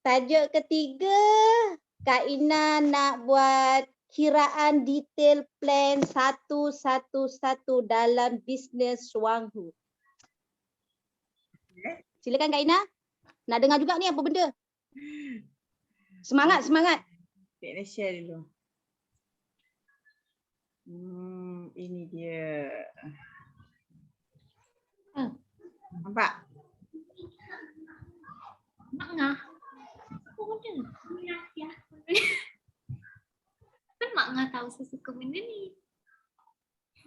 Tajuk ketiga, Kak Ina nak buat kiraan detail plan 111 dalam bisnes Wanghu. Silakan Kak Ina. Nak dengar juga ni apa benda? Semangat. Kita share dulu. Ini dia. Nampak? Mak ngah. Apa benda? Ya. Kan mak ngah tahu saya suka benda ni.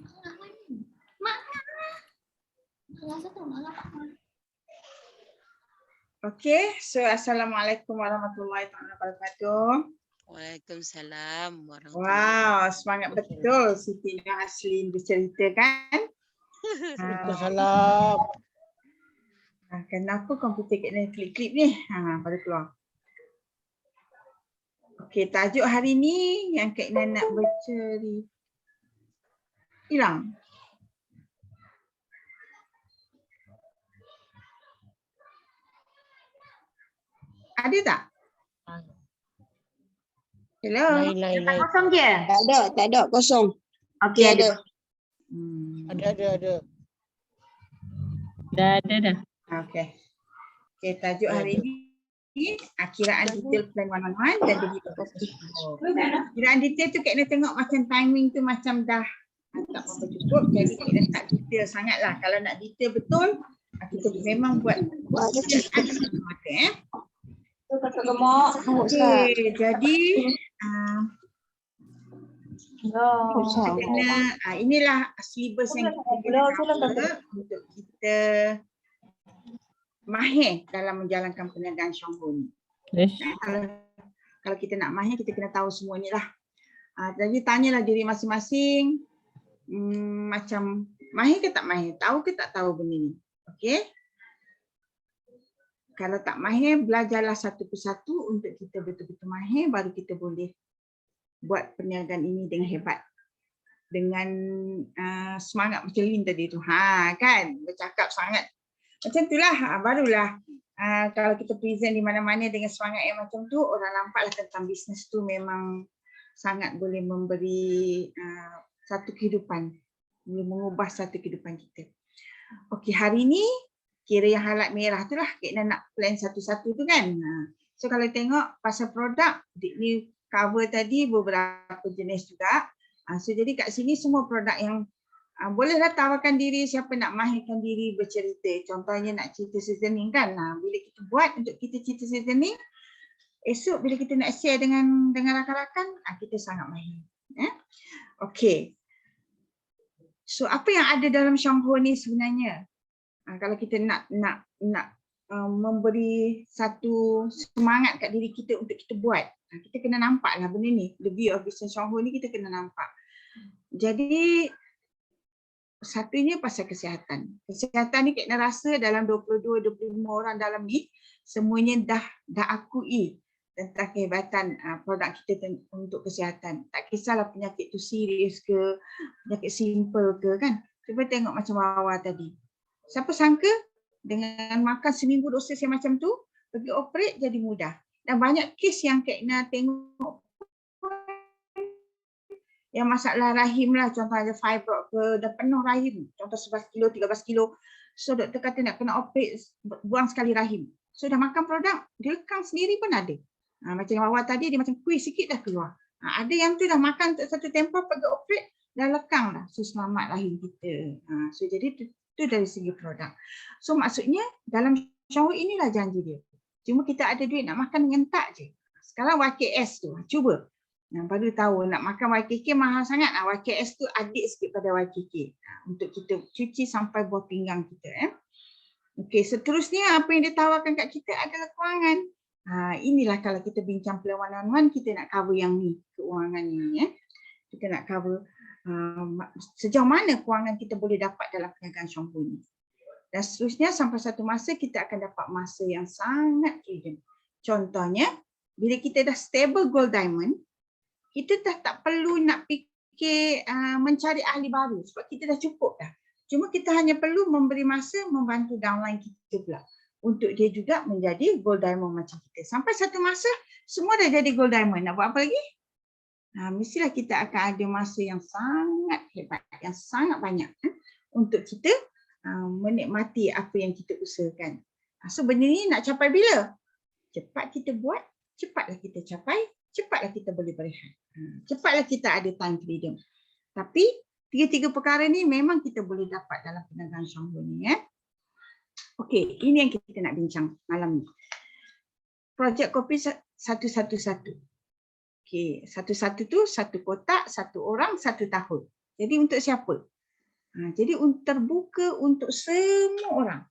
Mak ngah mana? Mak ngah. Mak ngah satu, mak ngah Pak Ngah. Okey, so assalamualaikum warahmatullahi wabarakatuh. Waalaikumsalam warahmatullahi Wow, semangat betul Siti Nur Aslin bercerita kan? Waalaikumsalam. Kenapa komputer kena klip-klip ni? Baru keluar. Okey, tajuk hari ni yang Kak Ina nak bercerita. Hilang. Ada tak? Hello. Lain. Kosong je. Tak ada, kosong. Okey, ada. Ada. Dah. Okey. Okey, tajuk hari ni kiraan detail plan 111 dan jadi kiraan detail tu Kak Ina tengok macam timing tu macam dah tak apa cukup, jadi Kak Ina tak detail sangat lah. Kalau nak detail betul, kita memang buat kiraan semata. Okey, jadi inilah syllabus yang kita cover untuk kita mahir dalam menjalankan perniagaan Shanghu ni. Kalau kita nak mahir, kita kena tahu semua ni lah. Jadi tanyalah diri masing-masing, macam mahir ke tak mahir, tahu ke tak tahu benda ni. Okey. Kalau tak mahir, belajarlah satu persatu untuk kita betul-betul mahir, baru kita boleh buat perniagaan ini dengan hebat. Dengan semangat macam Lin tadi tu. Kan? Bercakap sangat. Macam itulah, barulah kalau kita present di mana-mana dengan semangat yang macam tu, orang nampaklah tentang bisnes tu memang sangat boleh memberi satu kehidupan. Boleh mengubah satu kehidupan kita. Okey, hari ni kira yang halat merah tu lah Kak Ina nak plan satu-satu tu kan. So kalau tengok pasal produk, ni cover tadi beberapa jenis juga. So jadi kat sini semua produk yang bolehlah tawarkan diri, siapa nak mahirkan diri bercerita. Contohnya nak cerita seasoning kan. Bila kita buat untuk kita cerita seasoning, esok bila kita nak share dengan rakan-rakan, kita sangat mahir. Okey. So apa yang ada dalam Shanghu ni sebenarnya? Kalau kita nak memberi satu semangat kat diri kita untuk kita buat, kita kena nampaklah benda ni. The view of business Shanghu ni kita kena nampak. Jadi satunya pasal kesihatan. Kesihatan ni Kak Ina rasa dalam 22-25 orang dalam ni semuanya dah akui tentang kehebatan produk kita untuk kesihatan. Tak kisahlah penyakit tu serius ke, penyakit simple ke kan. Cuba tengok macam Wawa tadi. Siapa sangka dengan makan seminggu dosis yang macam tu, pergi operate jadi mudah. Dan banyak kes yang Kak Ina tengok yang masalah rahim lah, contohnya fibroid ke, dah penuh rahim. Contoh 11 kilo, 13 kilo. So doktor kata nak kena operate, buang sekali rahim. So dah makan produk, dia lekang sendiri pun ada. Macam yang awal tadi, dia macam kuih sikit dah keluar. Ada yang tu dah makan satu tempoh, pergi operate, dah lekang dah. So selamat rahim kita. So jadi itu dari segi produk. So maksudnya dalam Shanghu inilah janji dia. Cuma kita ada duit nak makan dengan tak je. Sekarang YKS tu, cuba. Baru tahu nak makan YKK mahal sangat. YKS tu adik sikit pada YKK. Untuk kita cuci sampai buah pinggang kita. Okey, seterusnya apa yang dia tawarkan kat kita adalah kewangan. Inilah kalau kita bincang plan 111, kita nak cover yang ni, keuangan ni. Kita nak cover sejauh mana kewangan kita boleh dapat dalam perniagaan Shanghu ni. Dan seterusnya sampai satu masa kita akan dapat masa yang sangat freedom. Contohnya, bila kita dah stable gold diamond, kita dah tak perlu nak fikir mencari ahli baru sebab kita dah cukup dah. Cuma kita hanya perlu memberi masa membantu downline kita pula. untuk dia juga menjadi gold diamond macam kita. Sampai satu masa semua dah jadi gold diamond. Nak buat apa lagi? Mestilah kita akan ada masa yang sangat hebat, yang sangat banyak untuk kita menikmati apa yang kita usahakan. So benda ni nak capai bila? Cepat kita buat, cepatlah kita capai, cepatlah kita boleh berehat. Cepatlah kita ada time freedom. Tapi tiga-tiga perkara ni memang kita boleh dapat dalam perniagaan Shanghu ni. Okey, ini yang kita nak bincang malam ni. Projek kopi 111. Okey, 11 tu satu kotak, satu orang, satu tahun. Jadi untuk siapa? Jadi terbuka untuk semua orang.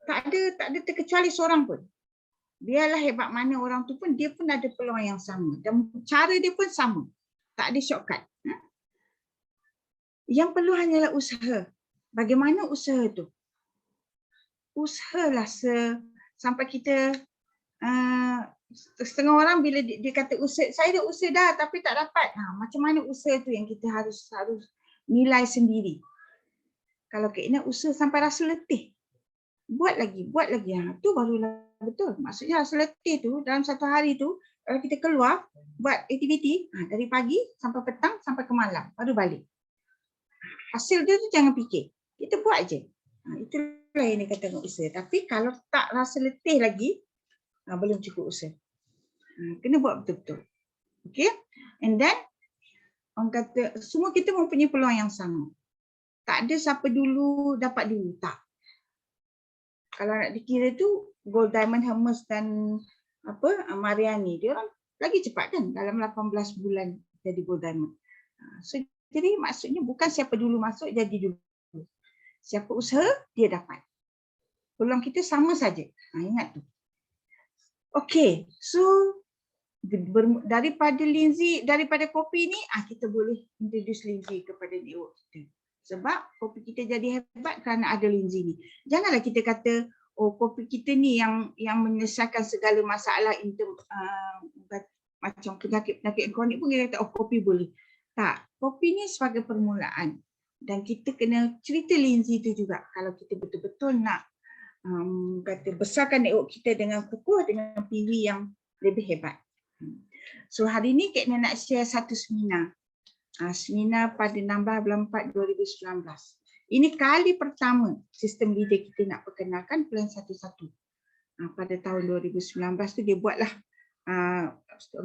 Tak ada terkecuali seorang pun. Biarlah hebat mana orang tu pun, dia pun ada peluang yang sama. Dan cara dia pun sama. Tak ada shortcut. Yang perlu hanyalah usaha. Bagaimana usaha tu? Usahalah sampai kita setengah orang bila dia kata usaha, saya dah usaha dah tapi tak dapat. Macam mana usaha tu yang kita harus nilai sendiri. Kalau kena usaha sampai rasa letih, buat lagi. Tu barulah betul. Maksudnya rasa letih tu dalam satu hari tu, kalau kita keluar buat aktiviti dari pagi sampai petang sampai ke malam baru balik. Hasil dia tu jangan fikir. Kita buat je. Itulah yang dikatakan usaha. Tapi kalau tak rasa letih lagi, belum cukup usaha. Kena buat betul-betul. Okay? And then, orang kata semua kita mempunyai peluang yang sama. Tak ada siapa dulu dapat dulu. Tak. Kalau nak dikira tu, Gold Diamond Hermes dan Mariani, dia orang lagi cepat kan? Dalam 18 bulan jadi Gold Diamond. Jadi maksudnya bukan siapa dulu masuk jadi dulu. Siapa usaha, dia dapat. Peluang kita sama saja. Ingat tu. Okey, so daripada kopi ni, kita boleh introduce Lindsay kepada network kita. Sebab kopi kita jadi hebat kerana ada Lindsay ni. Janganlah kita kata, kopi kita ni yang menyelesaikan segala masalah macam penyakit kronik pun kita kata, kopi boleh. Tak, kopi ni sebagai permulaan. Dan kita kena cerita Lindsay tu juga. Kalau kita betul-betul nak besarkan network kita dengan kukuh, dengan PV yang lebih hebat. So hari ni Kak nak share satu seminar. Seminar pada 16 bulan 4 2019. Ini kali pertama sistem leader kita nak perkenalkan plan 11. Pada tahun 2019 tu dia buatlah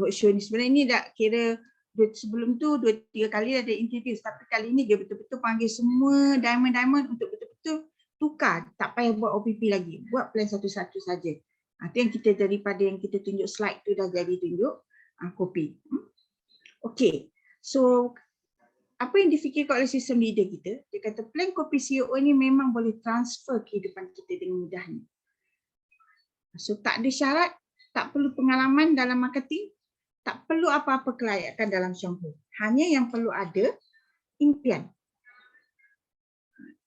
roadshow ni. Sebenarnya ini dah kira sebelum tu 2-3 kali ada introduce, tapi kali ni dia betul-betul panggil semua diamond untuk betul-betul tukar, tak payah buat OPP lagi, buat plan 11 saja. Itu yang kita daripada yang kita tunjuk slide tu dah jadi tunjuk kopi. Okey. So apa yang difikirkan oleh sistem leader kita, dia kata plan kopi CEO ni memang boleh transfer kehidupan kita dengan mudahnya. So tak ada syarat, tak perlu pengalaman dalam marketing, tak perlu apa-apa kelayakan dalam Shanghu. Hanya yang perlu ada impian.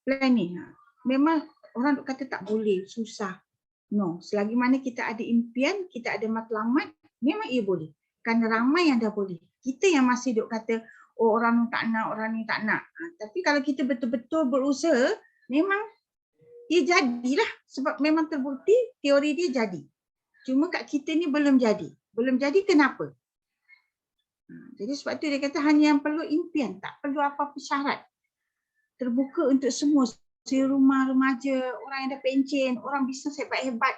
Plan ni. Memang orang kata tak boleh, susah. No, selagi mana kita ada impian, kita ada matlamat, memang ia boleh. Kerana ramai yang dah boleh. Kita yang masih duk kata, orang ni tak nak, orang ni tak nak. Tapi kalau kita betul-betul berusaha, memang ia jadilah. Sebab memang terbukti teori dia jadi. Cuma kat kita ni belum jadi. Belum jadi kenapa? Jadi sebab tu dia kata hanya yang perlu impian, tak perlu apa-apa syarat. Terbuka untuk semua, rumah, remaja, orang yang dah pencen, orang bisnes hebat-hebat,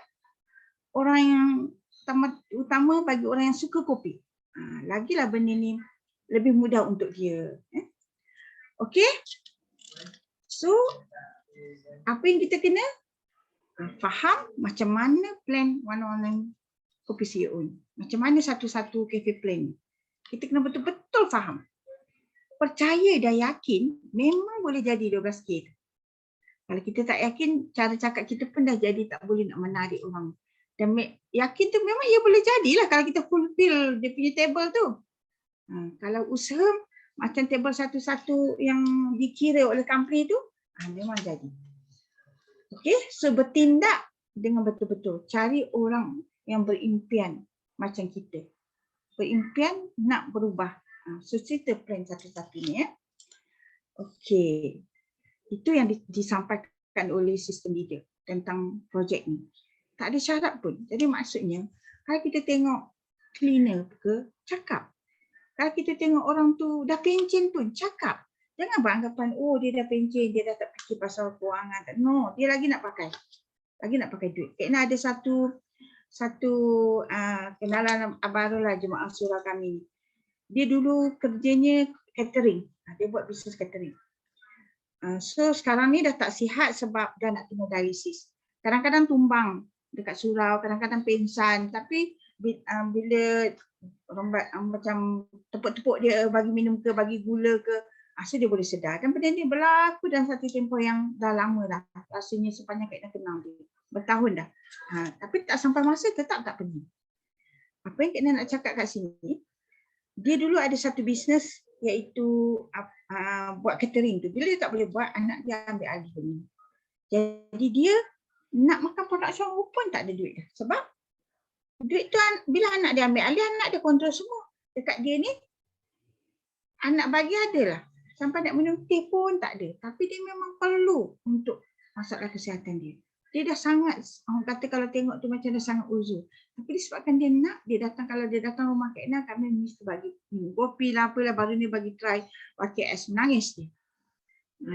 orang yang utama bagi orang yang suka kopi. Lagilah benda ni lebih mudah untuk dia. Okey? So, apa yang kita kena? Faham macam mana plan one-on-one kopi CEO ni. Macam mana satu-satu cafe plan ni. Kita kena betul-betul faham. Percaya dan yakin memang boleh jadi 12K. Kalau kita tak yakin, cara cakap kita pun dah jadi tak boleh nak menarik orang. Dan yakin tu memang ia boleh jadilah kalau kita fulfill dia punya table tu. Kalau usaha macam table satu-satu yang dikira oleh company tu, memang jadi. Okey, so bertindak dengan betul-betul. Cari orang yang berimpian macam kita. Berimpian nak berubah. So cerita plan satu-satu ni. Okey. Itu yang disampaikan oleh sistem leader tentang projek ni. Tak ada syarat pun. Jadi maksudnya, kalau kita tengok cleaner ke, cakap. Kalau kita tengok orang tu dah pencen pun, cakap. Jangan beranggapan, oh dia dah pencen, dia dah tak fikir pasal kewangan. No, dia lagi nak pakai. Lagi nak pakai duit. Kena ada satu kenalan barulah jemaah surau kami. Dia dulu kerjanya catering. Dia buat bisnes catering. So sekarang ni dah tak sihat sebab dah nak kena dialisis. Kadang-kadang tumbang dekat surau, kadang-kadang pingsan. Tapi bila macam tepuk-tepuk dia bagi minum ke, bagi gula ke, so dia boleh sedar. Dan benda ni berlaku dalam satu tempoh yang dah lama dah. Rasanya sepanjang Kak Ina kenal dia. Bertahun dah. Tapi tak sampai masa tetap tak pergi. Apa yang Kak Ina nak cakap kat sini, dia dulu ada satu bisnes iaitu buat catering tu. Bila dia tak boleh buat, anak dia ambil alih benda. Jadi dia nak makan production pun tak ada duit dah. Sebab duit tu bila anak dia ambil alih, anak dia kontrol semua. Dekat dia ni, anak bagi adalah. Sampai nak minum teh pun tak ada. Tapi dia memang perlu untuk masalah kesihatan dia. Dia dah sangat, orang kata kalau tengok tu macam dah sangat uzur. Tapi disebabkan dia nak, kalau dia datang rumah Kak Ina, kami mesti bagi minum kopi lah, apalah, baru ni bagi try pakai ais, menangis dia.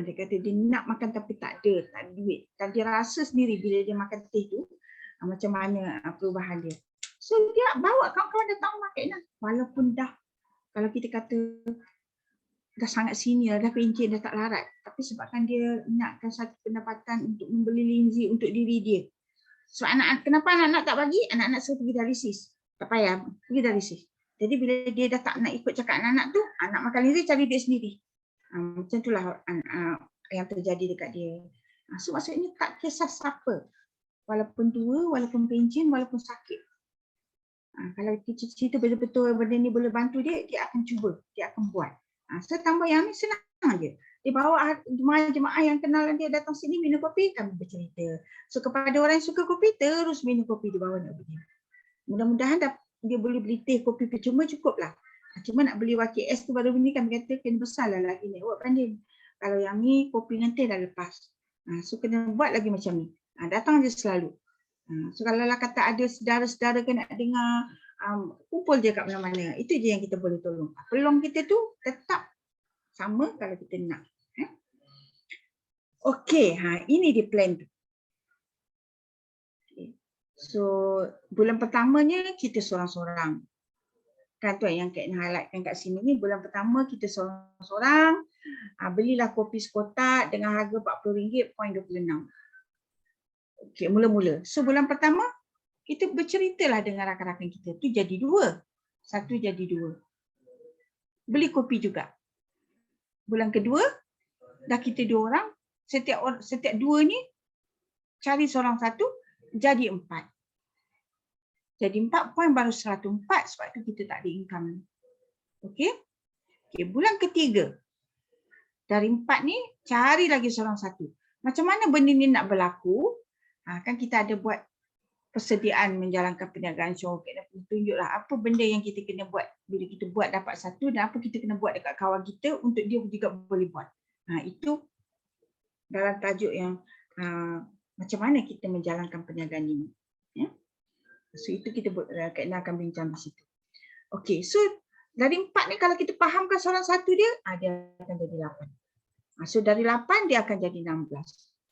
Dia kata dia nak makan tapi tak ada duit. Dan dia rasa sendiri bila dia makan teh tu, macam mana perubahan dia. So dia bawa kawan-kawan datang rumah Kak Ina. Walaupun dah, kalau kita kata dah sangat senior, dah pencen, dah tak larat. Tapi sebabkan dia nakkan satu pendapatan untuk membeli linzi untuk diri dia. So kenapa anak-anak tak bagi? Anak-anak suruh pergi dialisis. Tak payah, pergi dialisis. Jadi bila dia dah tak nak ikut cakap anak-anak tu, anak makan linzi cari dia sendiri. Macam itulah yang terjadi dekat dia. So maksudnya tak kisah siapa. Walaupun tua, walaupun pencen, walaupun sakit. Kalau kita cerita betul-betul benda ni boleh bantu dia, dia akan cuba, dia akan buat. So tambah yang ni senang je. Dia bawa jemaah yang kenalan dia datang sini minum kopi, kami bercerita. So kepada orang yang suka kopi, terus minum kopi dia bawa nak pergi. Mudah-mudahan dia boleh beli teh kopi percuma cukup lah. Cuma nak beli wakil es tu baru ni kami kata kena besar lah lagi ni. Buat banding. Kalau yang ni kopi nanti dah lepas. So kena buat lagi macam ni. Datang je selalu. So kalau lah kata ada saudara-saudara kan nak dengar, kumpul je kat mana-mana. Itu je yang kita boleh tolong. Peluang kita tu tetap sama kalau kita nak. Okey, ini dia plan tu. Okay. So bulan pertamanya kita sorang-sorang. Kan tu yang Kak Ina highlightkan kat sini ni, bulan pertama kita sorang-sorang, belilah kopi sekotak dengan harga RM40.26. Okey, mula-mula. So bulan pertama kita berceritalah dengan rakan-rakan kita. Tu jadi 2. Satu jadi 2. Beli kopi juga. Bulan kedua dah kita 2 orang, setiap 2 ni cari seorang satu jadi 4. Jadi 4 poin baru 104 sebab tu kita tak ada income. Okey. Okey, bulan ketiga. Dari 4 ni cari lagi seorang satu. Macam mana benda ni nak berlaku? Kan kita ada buat persediaan menjalankan perniagaan show. Kita tunjuklah apa benda yang kita kena buat bila kita buat dapat satu dan apa kita kena buat dekat kawan kita untuk dia juga boleh buat. Itu dalam tajuk yang macam mana kita menjalankan perniagaan ini. Ya? So itu kita Kak Ina akan bincang di situ. Okey, so dari 4 ni kalau kita fahamkan seorang satu dia akan jadi 8. So dari 8 dia akan jadi 16.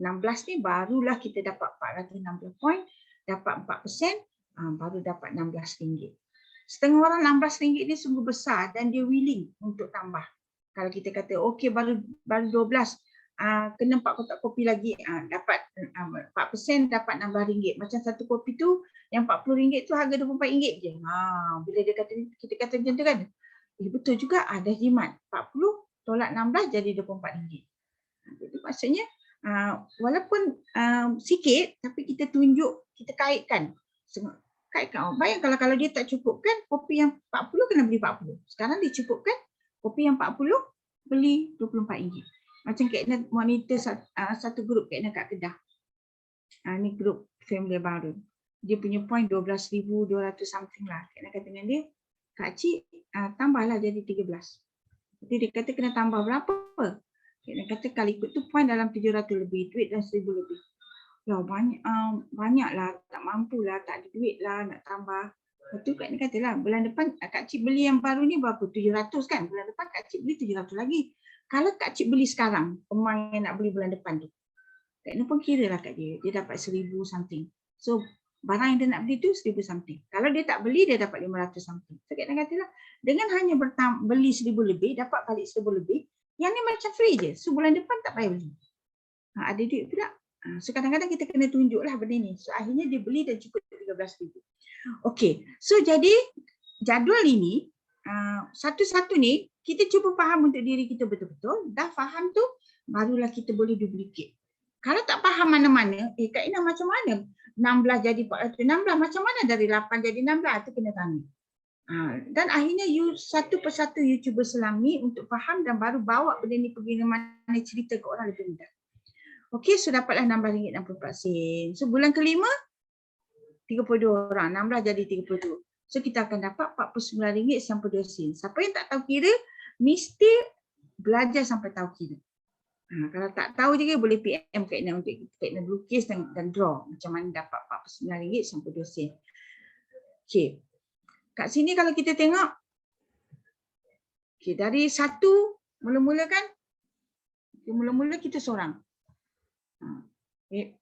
16 ni barulah kita dapat 460 poin, dapat 4%, baru dapat RM16. Setengah orang RM16 ni sungguh besar dan dia willing untuk tambah. Kalau kita kata okey baru 12, kena 4 kotak kopi lagi, dapat 4% dapat RM16. Macam satu kopi tu yang RM40 tu harga RM24 je. Bila dia kata kita kata macam tu kan. Betul juga, ada jimat. 40 tolak 16 jadi RM24. Jadi maksudnya walaupun sikit tapi kita tunjuk, kita kaitkan. Bayang kalau dia tak cukupkan, kopi yang 40 kena beli 40. Sekarang dicukupkan, kopi yang 40 beli RM24. Macam Kak Ina monitor satu grup Kak Ina kat Kedah. Ni grup family baru. Dia punya point 12,200 something lah. Kak Ina kata dengan dia, Kak Cik tambahlah jadi 13. Jadi dia kata kena tambah berapa? Kak Ina kata kalau ikut tu point dalam 700 lebih, duit dan 1,000 lebih. Ya banyaklah, tak mampulah, tak ada duit lah nak tambah. Lepas tu Kak Ina katalah bulan depan Kak Cik beli yang baru ni berapa? 700 kan? Bulan depan Kak Cik beli 700 lagi. Kalau Kak Cik beli sekarang, pemain yang nak beli bulan depan tu, Kak Ina pun kira lah kat dia dapat 1000 something. So barang yang dia nak beli tu 1000 something. Kalau dia tak beli, dia dapat 500 something. So Kak Ina katalah dengan hanya beli 1000 lebih, dapat balik 1000 lebih, yang ni macam free je. So bulan depan tak payah beli. Ada duit pula. So kadang-kadang kita kena tunjuklah benda ni. So akhirnya dia beli dan cukup 13,000. Okey. So jadi jadual ini satu-satu ni kita cuba faham untuk diri kita betul-betul. Dah faham tu barulah kita boleh duplicate. Kalau tak faham mana-mana, Kak Ina macam mana 16 jadi 416, macam mana dari 8 jadi 16, tu kena tanya. Dan akhirnya you satu persatu you cuba selami untuk faham dan baru bawa benda ni pergi mana cerita ke orang lebih mudah. Okey, so dapatlah RM16.64. So bulan kelima 32 orang, 16 jadi 32. So kita akan dapat RM49.92. Siapa yang tak tahu kira mesti belajar sampai tahu kira. Kalau tak tahu juga boleh PM Kak Ina untuk Kak Ina lukis dan draw macam mana dapat RM49.92. Okey. Kat sini kalau kita tengok, okey, dari satu mula-mula kan, mula-mula kita seorang. Okay.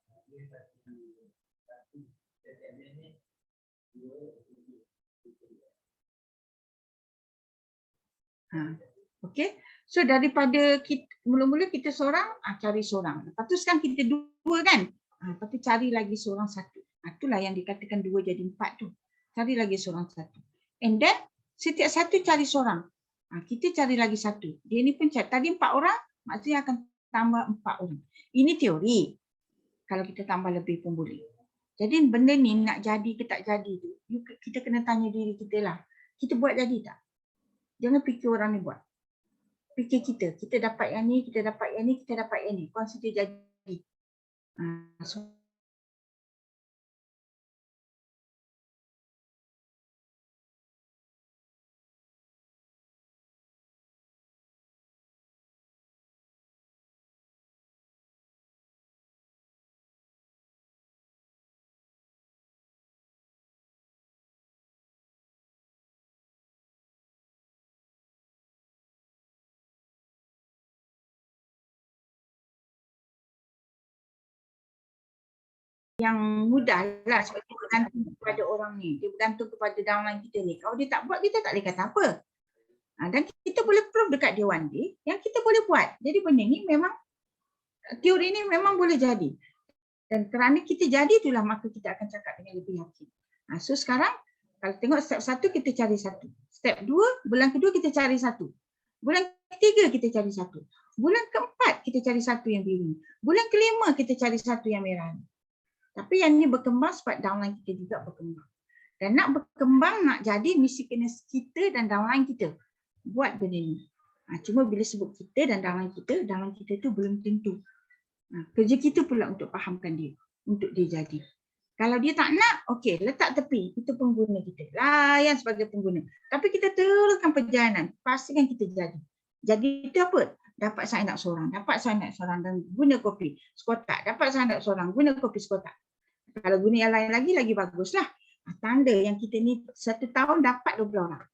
Okay. So daripada kita, mula-mula kita seorang, cari seorang. Lepas tu sekarang kita dua kan. Lepas tu cari lagi seorang satu. Itulah yang dikatakan 2 jadi 4 tu. Cari lagi seorang satu. And then setiap satu cari seorang. Kita cari lagi satu. Dia ni pun cari. Tadi 4 orang, maksudnya akan tambah 4 orang. Ini teori. Kalau kita tambah lebih pun boleh. Jadi benda ni nak jadi ke tak jadi tu, kita kena tanya diri kita lah. Kita buat jadi tak? Jangan fikir orang ni buat. Fikir kita. Kita dapat yang ni, kita dapat yang ni, kita dapat yang ni. Consider jadi. Yang mudah lah sebab dia bergantung kepada orang ni. Dia bergantung kepada downline kita ni. Kalau dia tak buat, kita tak boleh kata apa. Dan kita boleh prove dekat dia one day yang kita boleh buat. Jadi benda ni memang, teori ni memang boleh jadi. Dan kerana kita jadi itulah maka kita akan cakap dengan lebih yakin. So sekarang kalau tengok step 1 kita cari 1. Step 2, bulan kedua kita cari 1. Bulan ketiga kita cari 1. Bulan keempat kita cari 1 yang biru. Bulan kelima kita cari 1 yang merah. Tapi yang ni berkembang sebab downline kita juga berkembang. Dan nak berkembang, nak jadi, mesti kena kita dan downline kita buat benda ni. Cuma bila sebut kita dan downline kita tu belum tentu. Kerja kita pula untuk fahamkan dia, untuk dia jadi. Kalau dia tak nak, okey, letak tepi. Itu pengguna kita. Layan sebagai pengguna. Tapi kita teruskan perjalanan. Pastikan kita jadi. Jadi itu apa? Dapat sign up seorang. Dapat sign up seorang dan guna kopi sekotak. Dapat sign up seorang, guna kopi sekotak. Kalau guna yang lain lagi baguslah. Tanda yang kita ni 1 tahun dapat 12 orang.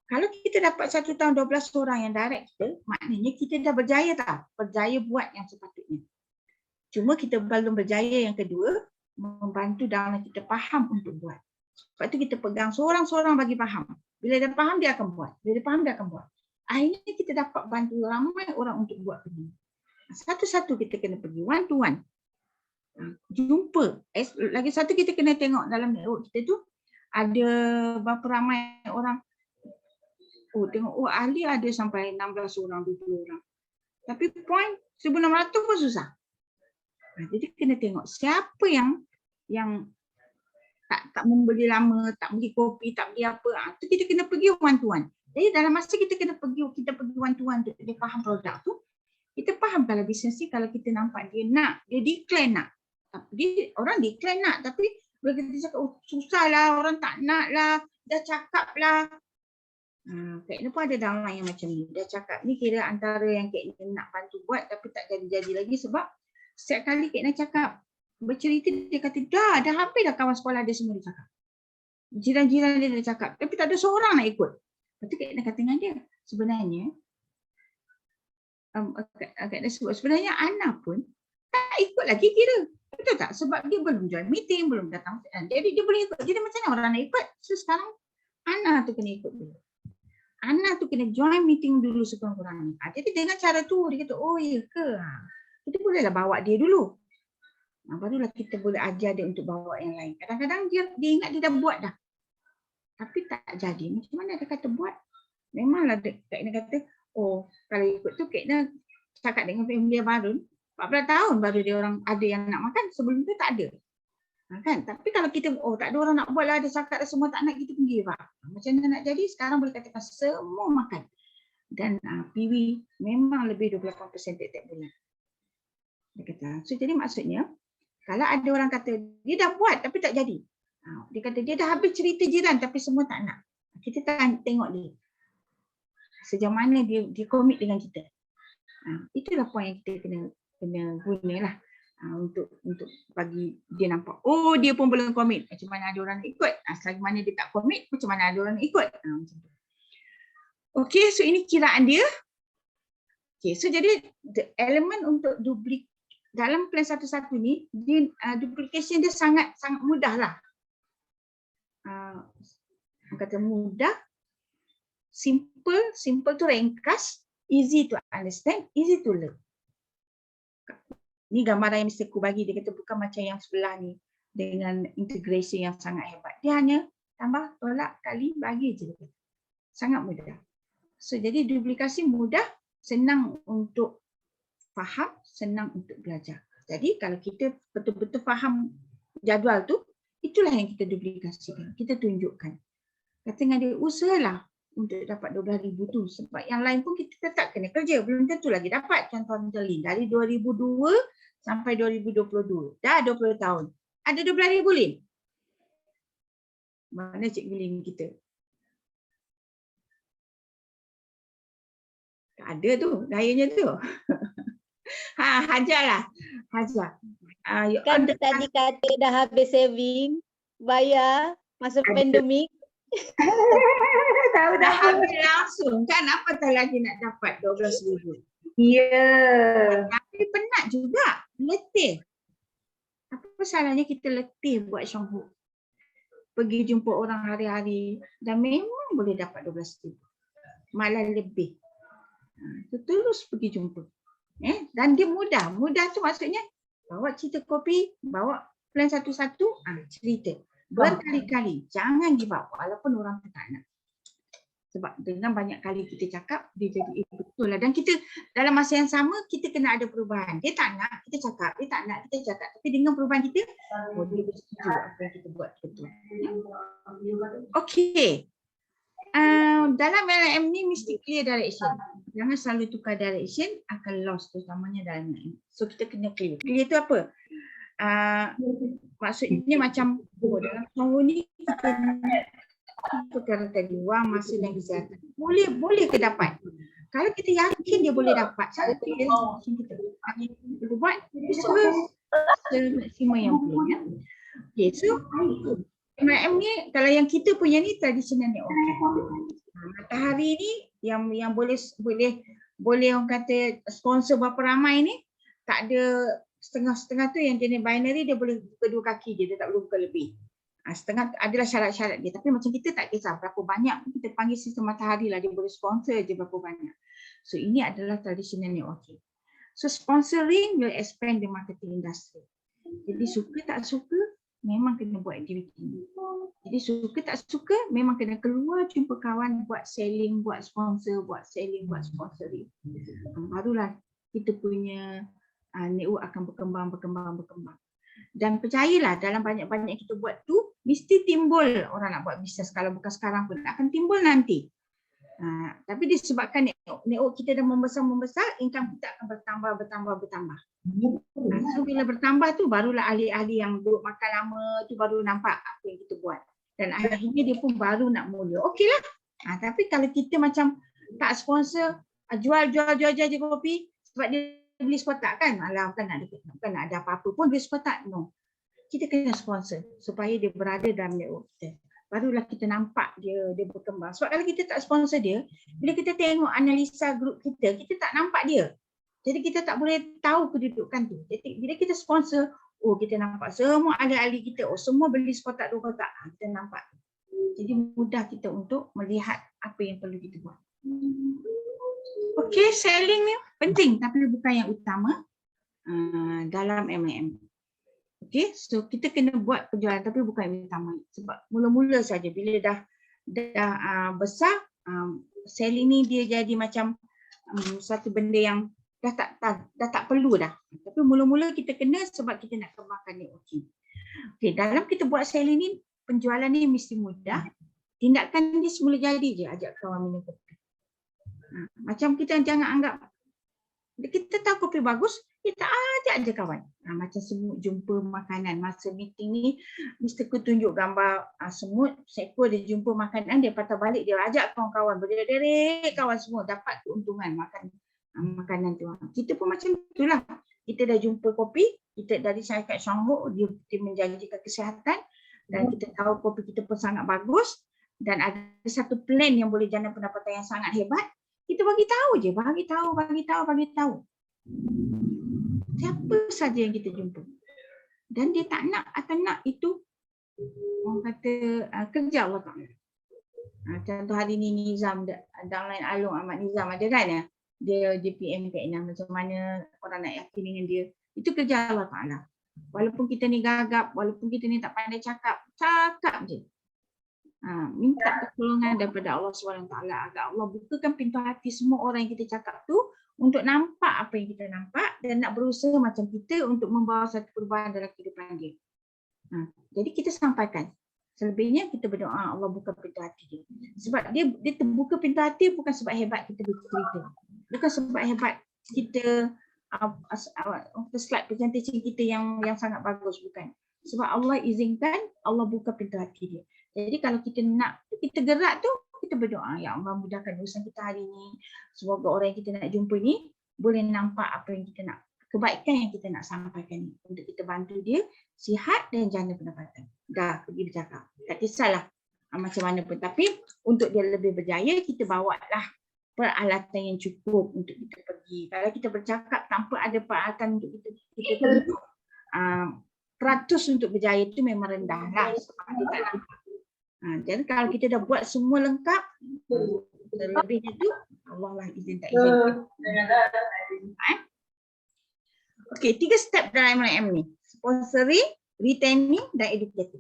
Kalau kita dapat 1 tahun 12 orang yang direct kita, maknanya kita dah berjaya tak? Berjaya buat yang sepatutnya. Cuma kita belum berjaya yang kedua, membantu dalam kita faham untuk buat. Sebab tu kita pegang seorang-seorang bagi faham. Bila dia faham, dia akan buat. Bila dia faham, dia akan buat. Akhirnya kita dapat bantu ramai orang untuk buat benda. Satu-satu kita kena pergi, one to one. Jumpa. Lagi satu kita kena tengok dalam network kita tu ada berapa ramai orang. Tengok ahli ada sampai 16 orang, 20 orang. Tapi point 1,600 pun susah. Jadi kena tengok siapa yang tak membeli lama, tak beli kopi, tak beli apa. Tu kita kena pergi one to one. Jadi dalam masa kita pergi one to one, dia faham produk tu. Kita faham kalau bisnes ni, kalau kita nampak dia nak, dia declare nak. Orang declare nak, tapi bila kita cakap susah lah, orang tak nak lah, dah cakap lah. Kak Ina pun ada downline yang macam ni. Dah cakap ni kira antara yang Kak Ina nak bantu buat tapi tak jadi-jadi lagi sebab setiap kali Kak Ina cakap bercerita, dia kata dah hampir dah kawan sekolah dia semua dia cakap. Jiran-jiran dia dah cakap, tapi tak ada seorang nak ikut. Lepas tu Kak Ina kata dengan dia, sebenarnya Kak Ina sebut, sebenarnya Ana pun tak ikut lagi kira. Betul tak? Sebab dia belum join meeting, belum datang. Jadi dia boleh ikut. Jadi macam mana orang nak ikut? So sekarang Ana tu kena ikut dulu. Ana tu kena join meeting dulu sekurang-kurangnya. Jadi dengan cara tu dia kata, oh ya ke? Kita bolehlah bawa dia dulu. Barulah kita boleh ajar dia untuk bawa yang lain. Kadang-kadang dia ingat dia dah buat dah. Tapi tak jadi. Macam mana dia kata buat? Memanglah Kak Ina kata, oh kalau ikut tu Kak Ina cakap dengan family baru, 14 tahun baru dia orang ada yang nak makan. Sebelum tu tak ada. Kan? Tapi kalau kita, oh tak ada orang nak buat lah, dia cakap dah semua tak nak, kita pergi Pak. Macam mana nak jadi? Sekarang boleh katakan semua makan. Dan PW memang lebih 28% tiap-tiap bulan. Dia kata, so jadi maksudnya, kalau ada orang kata, dia dah buat tapi tak jadi. Dia kata, dia dah habis cerita jiran tapi semua tak nak. Kita tengok dia. Sejauh mana dia komit dengan kita. Itulah poin yang kita kena gunalah. Untuk bagi dia nampak, oh dia pun belum komit, macam mana ada orang nak ikut. Selagi mana dia tak komit, macam mana ada orang nak ikut. Macam tu. Okay, so ini kiraan dia. Okay, so jadi the element untuk dalam plan 11 ni, duplication dia sangat mudah lah. Kata mudah, simple tu ringkas, easy to understand, easy to learn. Ni gambaran yang Mr. Ku bagi, dia kata bukan macam yang sebelah ni dengan integration yang sangat hebat. Dia hanya tambah, tolak, kali, bagi je. Sangat mudah. So jadi duplikasi mudah, senang untuk faham, senang untuk belajar. Jadi kalau kita betul-betul faham jadual tu, itulah yang kita duplikasikan, kita tunjukkan. Kata dengan dia, usahalah untuk dapat 12,000 tu. Sebab yang lain pun kita tetap kena kerja. Belum tentu lagi dapat. Contoh macam Lin. Dari 2002 sampai 2022. Dah 20 tahun. Ada 12,000 Lin? Mana Cikgu Lin kita? Tak ada tu. Gayanya tu. Hajarlah. Hajar. Kan dia tadi kata dah habis saving, bayar masa pandemik. Tahu dah habis langsung kan, apa tak lagi nak dapat 12,000. Ya. Tapi penat juga, letih. Apa salahnya kita letih buat Syonghu? Pergi jumpa orang hari-hari dan memang boleh dapat 12,000. Malah lebih. Terus pergi jumpa. Dan dia mudah. Mudah tu maksudnya bawa cerita kopi, bawa plan satu-satu, cerita. Berkali-kali, jangan give up walaupun orang tu tak nak. Sebab dengan banyak kali kita cakap, dia jadi betul lah. Dan kita dalam masa yang sama, kita kena ada perubahan. Dia tak nak, kita cakap. Dia tak nak, kita cakap. Tapi dengan perubahan kita, dia bersetuju apa yang kita buat betul. Okey. Dalam LM ni mesti clear direction. Jangan selalu tukar direction, akan lost terutamanya dalam LM. So kita kena clear. Clear tu apa? Maksudnya macam dalam tahun ni kita perkara tadi wang, masa dan kesihatan. Boleh ke dapat? Kalau kita yakin dia boleh dapat, kita buat semaksimal yang boleh. Ya? Okay, so MLM ni kalau yang kita punya ni tradisional ni okey. Matahari ni yang boleh orang kata sponsor berapa ramai ni, tak ada setengah-setengah tu yang jenis binary, dia boleh buka 2 kaki je, dia tak boleh buka lebih. Setengah adalah syarat-syarat dia, tapi macam kita tak kisah berapa banyak, kita panggil sistem matahari lah, dia boleh sponsor je berapa banyak. So ini adalah tradisional networking. So sponsoring will expand the marketing industry. Jadi suka tak suka memang kena buat aktiviti ni. Jadi suka tak suka memang kena keluar jumpa kawan, buat selling, buat sponsor, buat selling, buat sponsoring. Barulah kita punya network akan berkembang. Dan percayalah dalam banyak-banyak kita buat tu, mesti timbul orang nak buat bisnes. Kalau bukan sekarang pun akan timbul nanti. Tapi disebabkan network kita dah membesar, income kita akan bertambah. So bila bertambah tu barulah ahli-ahli yang duduk makan lama tu baru nampak apa yang kita buat. Dan akhirnya dia pun baru nak mula. Okeylah. Tapi kalau kita macam tak sponsor, jual je kopi sebab dia beli sekotak kan, alam kan nak ada apa-apa pun beli sekotak. No. Kita kena sponsor supaya dia berada dalam network kita. Barulah kita nampak dia berkembang. Sebab kalau kita tak sponsor dia, bila kita tengok analisa grup kita, kita tak nampak dia. Jadi kita tak boleh tahu kedudukan tu. Jadi bila kita sponsor, oh kita nampak semua ahli-ahli kita, oh semua beli sekotak 2 kotak, kita nampak. Jadi mudah kita untuk melihat apa yang perlu kita buat. Okey, selling ni penting tapi bukan yang utama dalam MLM. Okey, so kita kena buat penjualan tapi bukan yang utama. Sebab mula-mula saja bila dah besar, selling ni dia jadi macam satu benda yang dah tak perlu dah. Tapi mula-mula kita kena sebab kita nak kembangkan networking. Okey, dalam kita buat selling ni, penjualan ni mesti mudah. Tindakan dia semula jadi je, ajak kawan minum kopi. Macam kita jangan anggap kita tahu kopi bagus, kita ajak je kawan. Macam semut jumpa makanan. Masa meeting ni, Mr. Ku tunjuk gambar semut, seekor dia jumpa makanan, dia patah balik, dia ajak kawan-kawan, berderet-deret kawan semua dapat keuntungan makan makanan tu. Kita pun macam itulah. Kita dah jumpa kopi, kita dari syarikat Shanghou, dia menjanjikan kesihatan dan kita tahu kopi kita pun sangat bagus dan ada satu plan yang boleh jana pendapatan yang sangat hebat. Kita bagi tahu je, bagi tahu. Siapa saja yang kita jumpa. Dan dia tak nak atau nak itu, orang kata kerja Allah Ta'ala. Contoh hari ni Nizam, downline Alung Ahmad Nizam ada kan ya? Dia PM Kak Inah macam mana orang nak yakin dengan dia. Itu kerja Allah Ta'ala. Walaupun kita ni gagap, walaupun kita ni tak pandai cakap je. Minta pertolongan daripada Allah SWT agar Allah bukakan pintu hati semua orang yang kita cakap tu untuk nampak apa yang kita nampak dan nak berusaha macam kita untuk membawa satu perubahan dalam kehidupan dia. Jadi kita sampaikan. Selebihnya kita berdoa Allah buka pintu hati dia. Sebab dia terbuka pintu hati bukan sebab hebat kita bercerita. Bukan sebab hebat kita slide presentation kita yang sangat bagus, bukan. Sebab Allah izinkan, Allah buka pintu hati dia. Jadi kalau kita gerak tu, kita berdoa, ya Allah mudahkan urusan kita hari ni. Semoga orang yang kita nak jumpa ni boleh nampak apa yang kita nak, kebaikan yang kita nak sampaikan ni. Untuk kita bantu dia sihat dan jana pendapatan. Dah pergi bercakap. Tak kisahlah macam mana pun. Tapi untuk dia lebih berjaya, kita bawa lah peralatan yang cukup untuk kita pergi. Kalau kita bercakap tanpa ada peralatan untuk kita pergi, peratus untuk berjaya itu memang rendah lah. Jadi kalau kita dah buat semua lengkap, lebihnya tu Allah lah izin tak izin. Okey, 3 step dalam MLM ni. Sponsoring, retaining dan educating.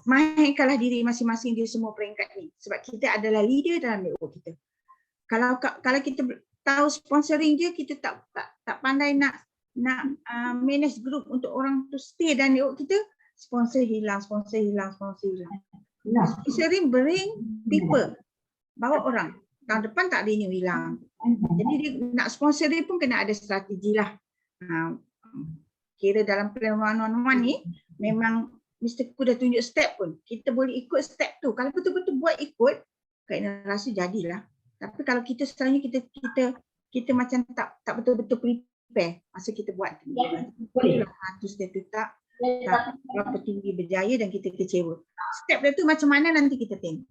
Mainkanlah diri masing-masing di semua peringkat ni. Sebab kita adalah leader dalam network kita. Kalau kita tahu sponsoring je, kita tak pandai nak manage group untuk orang tu stay dalam network kita, sponsor hilang. Sponsoring bring people, bawa orang. Tahun depan tak renew, hilang. Jadi dia nak sponsoring pun kena ada strategi lah. Kira dalam plan 111 ni memang Mr. Ku dah tunjuk step pun. Kita boleh ikut step tu. Kalau betul-betul buat ikut, Kak Ina rasa jadilah. Tapi kalau kita setelahnya kita macam tak betul-betul prepare masa kita buat. Boleh lah step tu tak berapa tinggi berjaya dan kita kecewa. Step dia tu macam mana nanti kita tengok.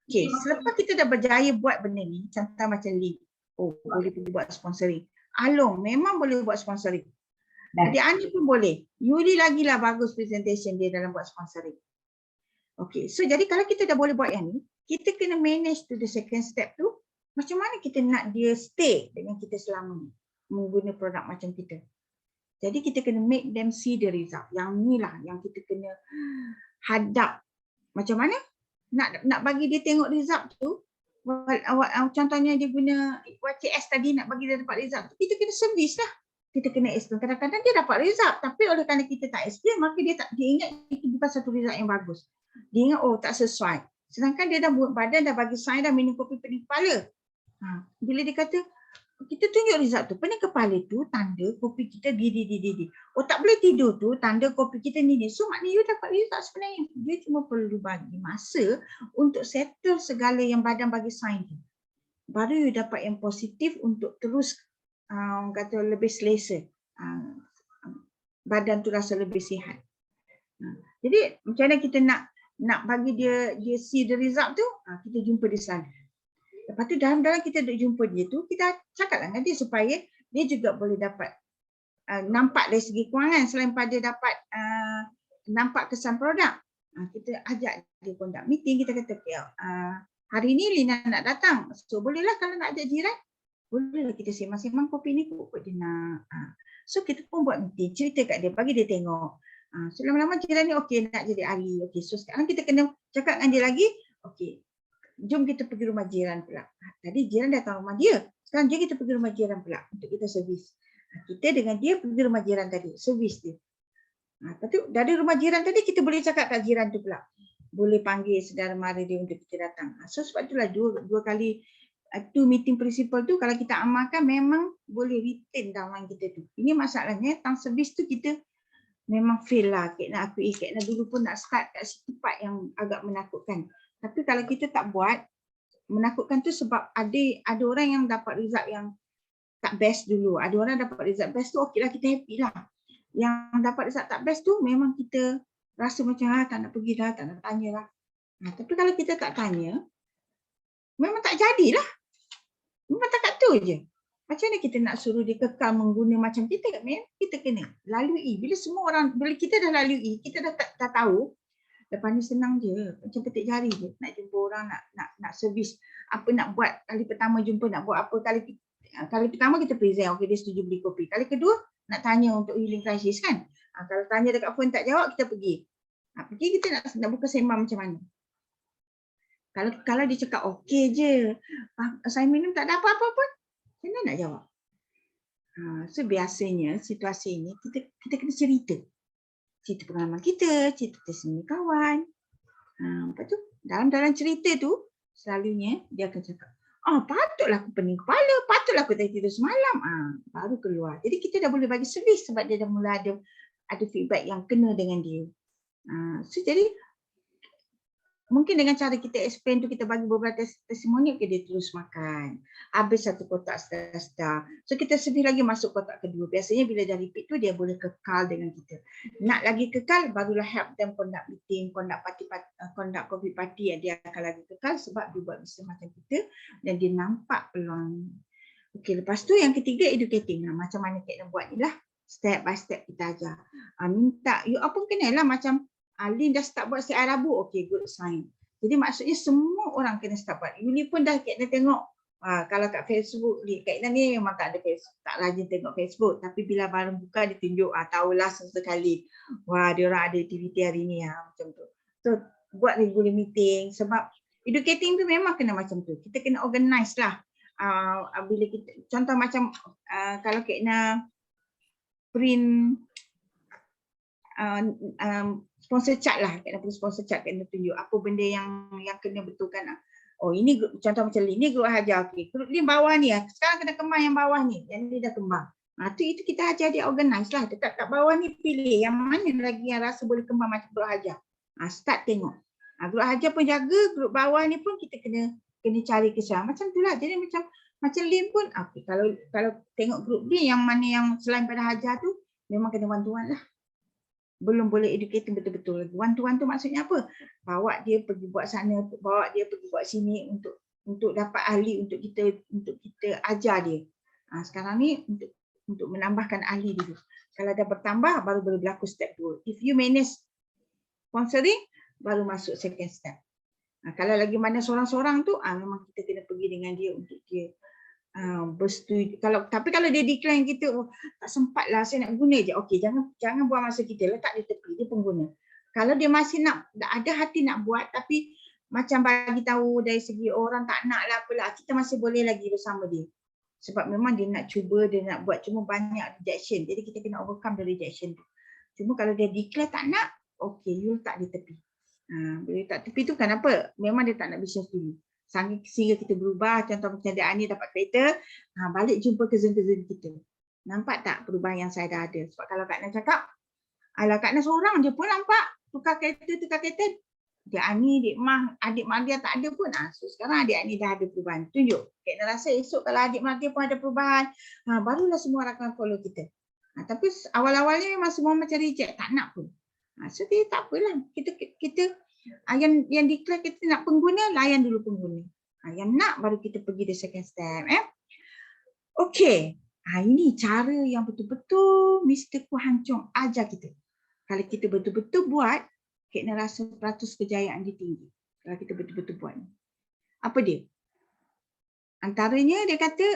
Okey, selepas kita dah berjaya buat benda ni, contoh macam Lee, boleh pergi buat sponsoring. Along memang boleh buat sponsoring. Adik Ani pun boleh. Yuli lagilah bagus presentation dia dalam buat sponsoring. Okey, so jadi kalau kita dah boleh buat yang ni, kita kena manage to the second step tu. Macam mana kita nak dia stay dengan kita selama ni mengguna produk macam kita. Jadi kita kena make them see the result. Yang ni lah yang kita kena hadap. Macam mana? Nak bagi dia tengok result tu. Contohnya dia guna YCS tadi nak bagi dia dapat result. Kita kena service lah. Kita kena explain. Kadang-kadang dia dapat result. Tapi oleh kerana kita tak explain, maka dia ingat itu bukan satu result yang bagus. Dia ingat tak sesuai. Sedangkan dia dah buat badan, dah bagi sign, dah minum kopi pening kepala. Bila dia kata, kita tunjuk result tu, pening kepala tu tanda kopi kita di. Tak boleh tidur tu tanda kopi kita ni. So maknanya you dapat result sebenarnya. Dia cuma perlu bagi masa untuk settle segala yang badan bagi sign tu. Baru you dapat yang positif untuk terus orang kata lebih selesa. Badan tu rasa lebih sihat. Jadi macam mana kita nak bagi dia see the result tu, kita jumpa dia selalu. Lepas tu dalam kita duk jumpa dia tu, kita cakap dengan dia supaya dia juga boleh dapat nampak dari segi kewangan selain pada dapat nampak kesan produk. Kita ajak dia conduct meeting, kita kata hari ni Lina nak datang. So bolehlah kalau nak ajak jiran, bolehlah kita sembang-sembang kopi ni kot dia nak. So kita pun buat meeting, cerita kat dia, bagi dia tengok. So lama-lama jiran ni okey nak jadi ahli. Okey, so sekarang kita kena cakap dengan dia lagi, okey, jom kita pergi rumah jiran pula. Tadi jiran datang rumah dia, sekarang jom kita pergi rumah jiran pula untuk kita servis. Kita dengan dia pergi rumah jiran tadi, servis dia. Lepas tu dari rumah jiran tadi kita boleh cakap kat jiran tu pula. Boleh panggil saudara mara dia untuk kita datang. So sebab itulah dua kali tu meeting principal tu kalau kita amalkan memang boleh retain dalam kita tu. Ini masalahnya tang servis tu kita memang fail lah. Kek nak akui, kek nak dulu pun nak start kat situ part yang agak menakutkan. Tapi kalau kita tak buat, menakutkan tu sebab ada orang yang dapat result yang tak best dulu. Ada orang dapat result best tu okey lah, kita happy lah. Yang dapat result tak best tu memang kita rasa macam tak nak pergi dah, tak nak tanya lah. Tapi kalau kita tak tanya, memang tak jadilah. Memang tak tu je. Macam mana kita nak suruh dia kekal mengguna macam kita? Kita kena lalui. Bila kita dah lalui, kita dah tahu. Lepas ni senang je. Macam petik jari je. Nak jumpa orang, nak servis. Apa nak buat. Kali pertama jumpa nak buat apa. Kali pertama kita present. Okey, dia setuju beli kopi. Kali kedua, nak tanya untuk healing crisis kan. Kalau tanya dekat phone tak jawab, kita pergi. Pergi kita nak buka sembang macam mana. Kalau dia cakap okey je. Saya minum tak ada apa-apa pun. Macam mana nak jawab? So biasanya situasi ini kita kena cerita. Cerita pengalaman kita, cerita testimoni kawan. Lepas tu dalam cerita tu selalunya dia akan cakap, patutlah aku pening kepala, patutlah aku tak tidur semalam. Baru keluar. Jadi kita dah boleh bagi servis sebab dia dah mula ada feedback yang kena dengan dia. So jadi mungkin dengan cara kita explain tu, kita bagi beberapa testimoni, dia terus makan. Habis satu kotak sedar-sedar. So kita servis lagi masuk kotak kedua. Biasanya bila dah repeat tu, dia boleh kekal dengan kita. Nak lagi kekal, barulah help them conduct meeting, conduct coffee party, dia akan lagi kekal sebab dia buat bisnes macam kita dan dia nampak peluang. Okey, lepas tu yang ketiga, educating. Macam mana kita nak buat ni lah. Step by step kita ajar. Minta, you apa kena lah macam Lin dah start buat CR Rabu, okey, good sign. Jadi maksudnya semua orang kena start buat. Yuli pun dah Kak Ina tengok, kalau kat Facebook, Kak Ina ni memang tak ada Facebook, tak rajin tengok Facebook. Tapi bila baru buka dia tunjuk, tahulah sesekali. Wah, dia orang ada aktiviti hari ni, macam tu. So, buat regular meeting sebab educating tu memang kena macam tu. Kita kena organize lah. Bila kita, contoh macam kalau Kak Ina print sponsor chart lah, kena perlu sponsor chart, kena tunjuk apa benda yang kena betulkan. Ini grup, contoh macam ni grup Hajar, okey. Grup ni bawah ni, sekarang kena kembang yang bawah ni, yang ni dah kembang. Itu kita ajar dia organize lah, dekat kat bawah ni pilih yang mana lagi yang rasa boleh kembang macam grup Hajar. Start tengok. Grup Hajar pun jaga, grup bawah ni pun kita kena cari kesan. Macam tu lah, jadi macam Lin pun, okey, kalau tengok grup ni yang mana yang selain pada Hajar tu, memang kena one-to-one lah. Belum boleh educating betul-betul lagi. One-to-one tu maksudnya apa? Bawa dia pergi buat sana, bawa dia pergi buat sini untuk dapat ahli untuk kita ajar dia. Sekarang ni untuk menambahkan ahli dulu. Kalau dah bertambah baru boleh berlaku step 2. If you manage sponsoring baru masuk second step. Kalau lagi mana seorang-seorang tu memang kita kena pergi dengan dia untuk dia bersetuju. Tapi kalau dia decline kita, tak sempat lah, saya nak guna je. Okey, jangan buang masa kita, letak di tepi, dia pengguna. Kalau dia masih ada hati nak buat tapi macam bagi tahu dari segi orang tak nak lah apalah, kita masih boleh lagi bersama dia. Sebab memang dia nak cuba, dia nak buat, cuma banyak rejection. Jadi kita kena overcome the rejection tu. Cuma kalau dia declare tak nak, okey, you letak di tepi. Bila letak tepi tu kenapa? Memang dia tak nak bisnes dulu. Sehingga kita berubah, contoh macam dia ni dapat kereta, balik jumpa cousin-cousin kita. Nampak tak perubahan yang saya dah ada? Sebab kalau Kak Ina cakap, alah Kak Ina seorang je pun nampak tukar kereta, Dia Ani, Dik Mah, adik mak dia tak ada pun. So sekarang adik Ani dah ada perubahan. Tunjuk. Kek rasa esok kalau adik mak dia pun ada perubahan, barulah semua orang akan follow kita. Tapi awal-awalnya memang semua macam reject, tak nak pun. So dia tak apalah. Kita yang declare kita nak pengguna, layan dulu pengguna. Yang nak baru kita pergi the second step. Okey. Ini cara yang betul-betul Mr. Ku Hang Chong ajar kita. Kalau kita betul-betul buat, Kek rasa peratus kejayaan dia tinggi. Kalau kita betul-betul buat. Apa dia? Antaranya dia kata,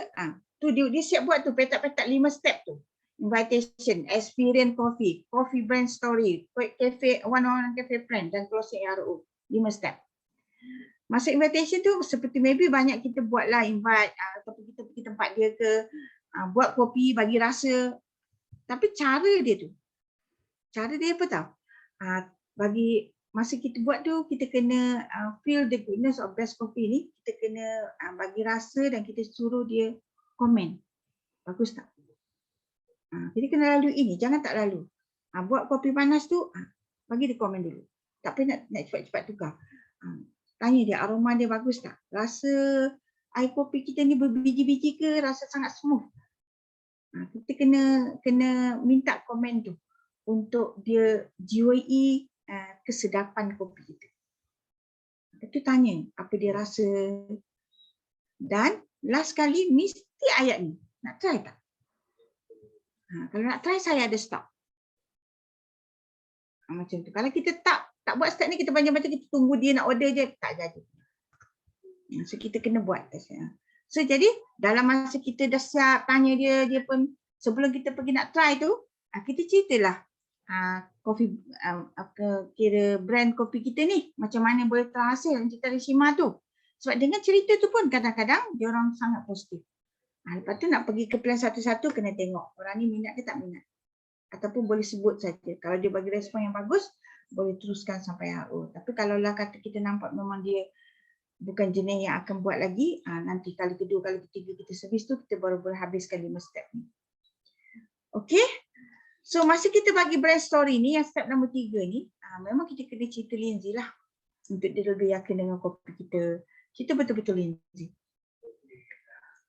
dia siap buat tu petak-petak 5 step tu. Invitation, experience coffee, coffee brand story, cafe, one-on-one cafe plan dan closing RO. 5 step. Masa invitation tu seperti maybe banyak kita buatlah invite ataupun kita pergi tempat dia ke, buat kopi, bagi rasa. Tapi cara dia apa tahu? Bagi masa kita buat tu, kita kena feel the goodness of best coffee ni. Kita kena bagi rasa dan kita suruh dia komen. Bagus tak? Jadi kena lalu ini, jangan tak lalu. Buat kopi panas tu, bagi dia komen dulu. Tak payah nak cepat-cepat tukar. Tanya dia, aroma dia bagus tak? Rasa air kopi kita ni berbiji-biji ke? Rasa sangat smooth. Kita kena minta komen tu untuk dia jiwai kesedapan kopi kita. Itu tanya apa dia rasa. Dan last kali mesti ayat ni. Nak try tak? Kalau nak try saya ada stop. Macam tu. Kalau kita tak buat step ni, kita banyak macam kita tunggu dia nak order je, tak jadi. So kita kena buat. So jadi dalam masa kita dah siap tanya dia pun sebelum kita pergi nak try tu, kita ceritalah kopi kira brand kopi kita ni macam mana boleh terhasil cita Rishima tu. Sebab dengan cerita tu pun kadang-kadang dia orang sangat positif. Lepas tu nak pergi ke plan satu-satu kena tengok orang ni minat ke tak minat. Ataupun boleh sebut saja. Kalau dia bagi respon yang bagus, boleh teruskan sampai HO. Tapi kalau lah kata kita nampak memang dia bukan jenis yang akan buat lagi, nanti kali kedua, kali ketiga kita servis tu, kita baru boleh habiskan 5 step ni. Okey. So masa kita bagi brand story ni, yang step nombor 3 ni, memang kita kena cerita Lindsay lah. Untuk dia lebih yakin dengan kopi kita. Kita betul-betul Lindsay.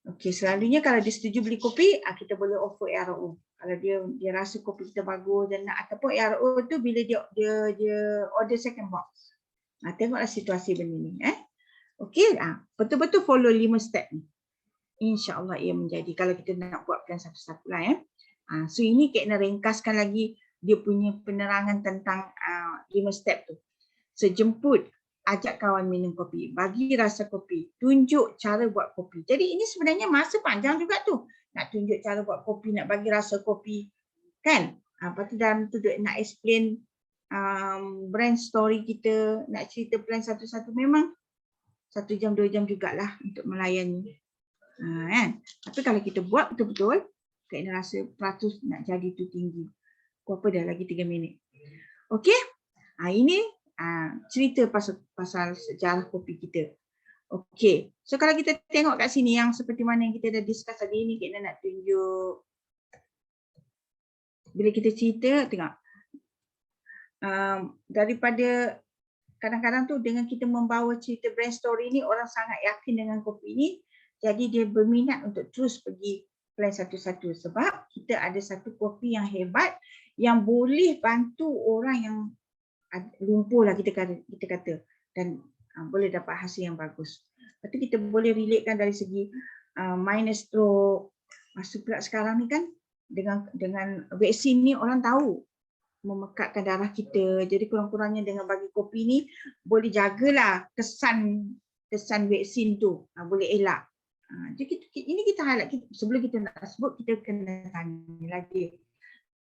Okey, selalunya kalau dia setuju beli kopi, kita boleh offer ARO. Kalau dia rasa kopi kita bagus dan nak, ataupun ARO tu bila dia order second box. Tengoklah situasi benda ni. Okey, betul-betul follow 5 step ni. InsyaAllah ia menjadi kalau kita nak buat plan satu-satu lah. So ini Kek nak ringkaskan lagi dia punya penerangan tentang 5 step tu. So jemput, ajak kawan minum kopi, bagi rasa kopi, tunjuk cara buat kopi. Jadi ini sebenarnya masa panjang juga tu. Nak tunjuk cara buat kopi, nak bagi rasa kopi. Kan? Lepas tu dalam tu nak explain brand story kita, nak cerita plan satu-satu. Memang 1 jam, 2 jam jugalah untuk melayani. Kan? Tapi kalau kita buat betul-betul, kena rasa peratus nak jadi tu tinggi. Apa dah lagi 3 minit. Okey? Ini cerita pasal sejarah kopi kita. Okey. So kalau kita tengok kat sini yang seperti mana yang kita dah discuss tadi ni, kita nak tunjuk. Bila kita cerita, tengok. Daripada kadang-kadang tu dengan kita membawa cerita brand story ni, orang sangat yakin dengan kopi ni. Jadi dia berminat untuk terus pergi plan satu-satu. Sebab kita ada satu kopi yang hebat yang boleh bantu orang yang lumpuh lah kita kata. Dan boleh dapat hasil yang bagus. Lepas tu kita boleh relatekan dari segi minor stroke. Masuk pula sekarang ni kan dengan vaksin ni orang tahu memekatkan darah kita. Jadi kurang-kurangnya dengan bagi kopi ni boleh jagalah kesan vaksin tu. Boleh elak. Jadi ini kita highlight. Sebelum kita nak sebut, kita kena tanya lagi.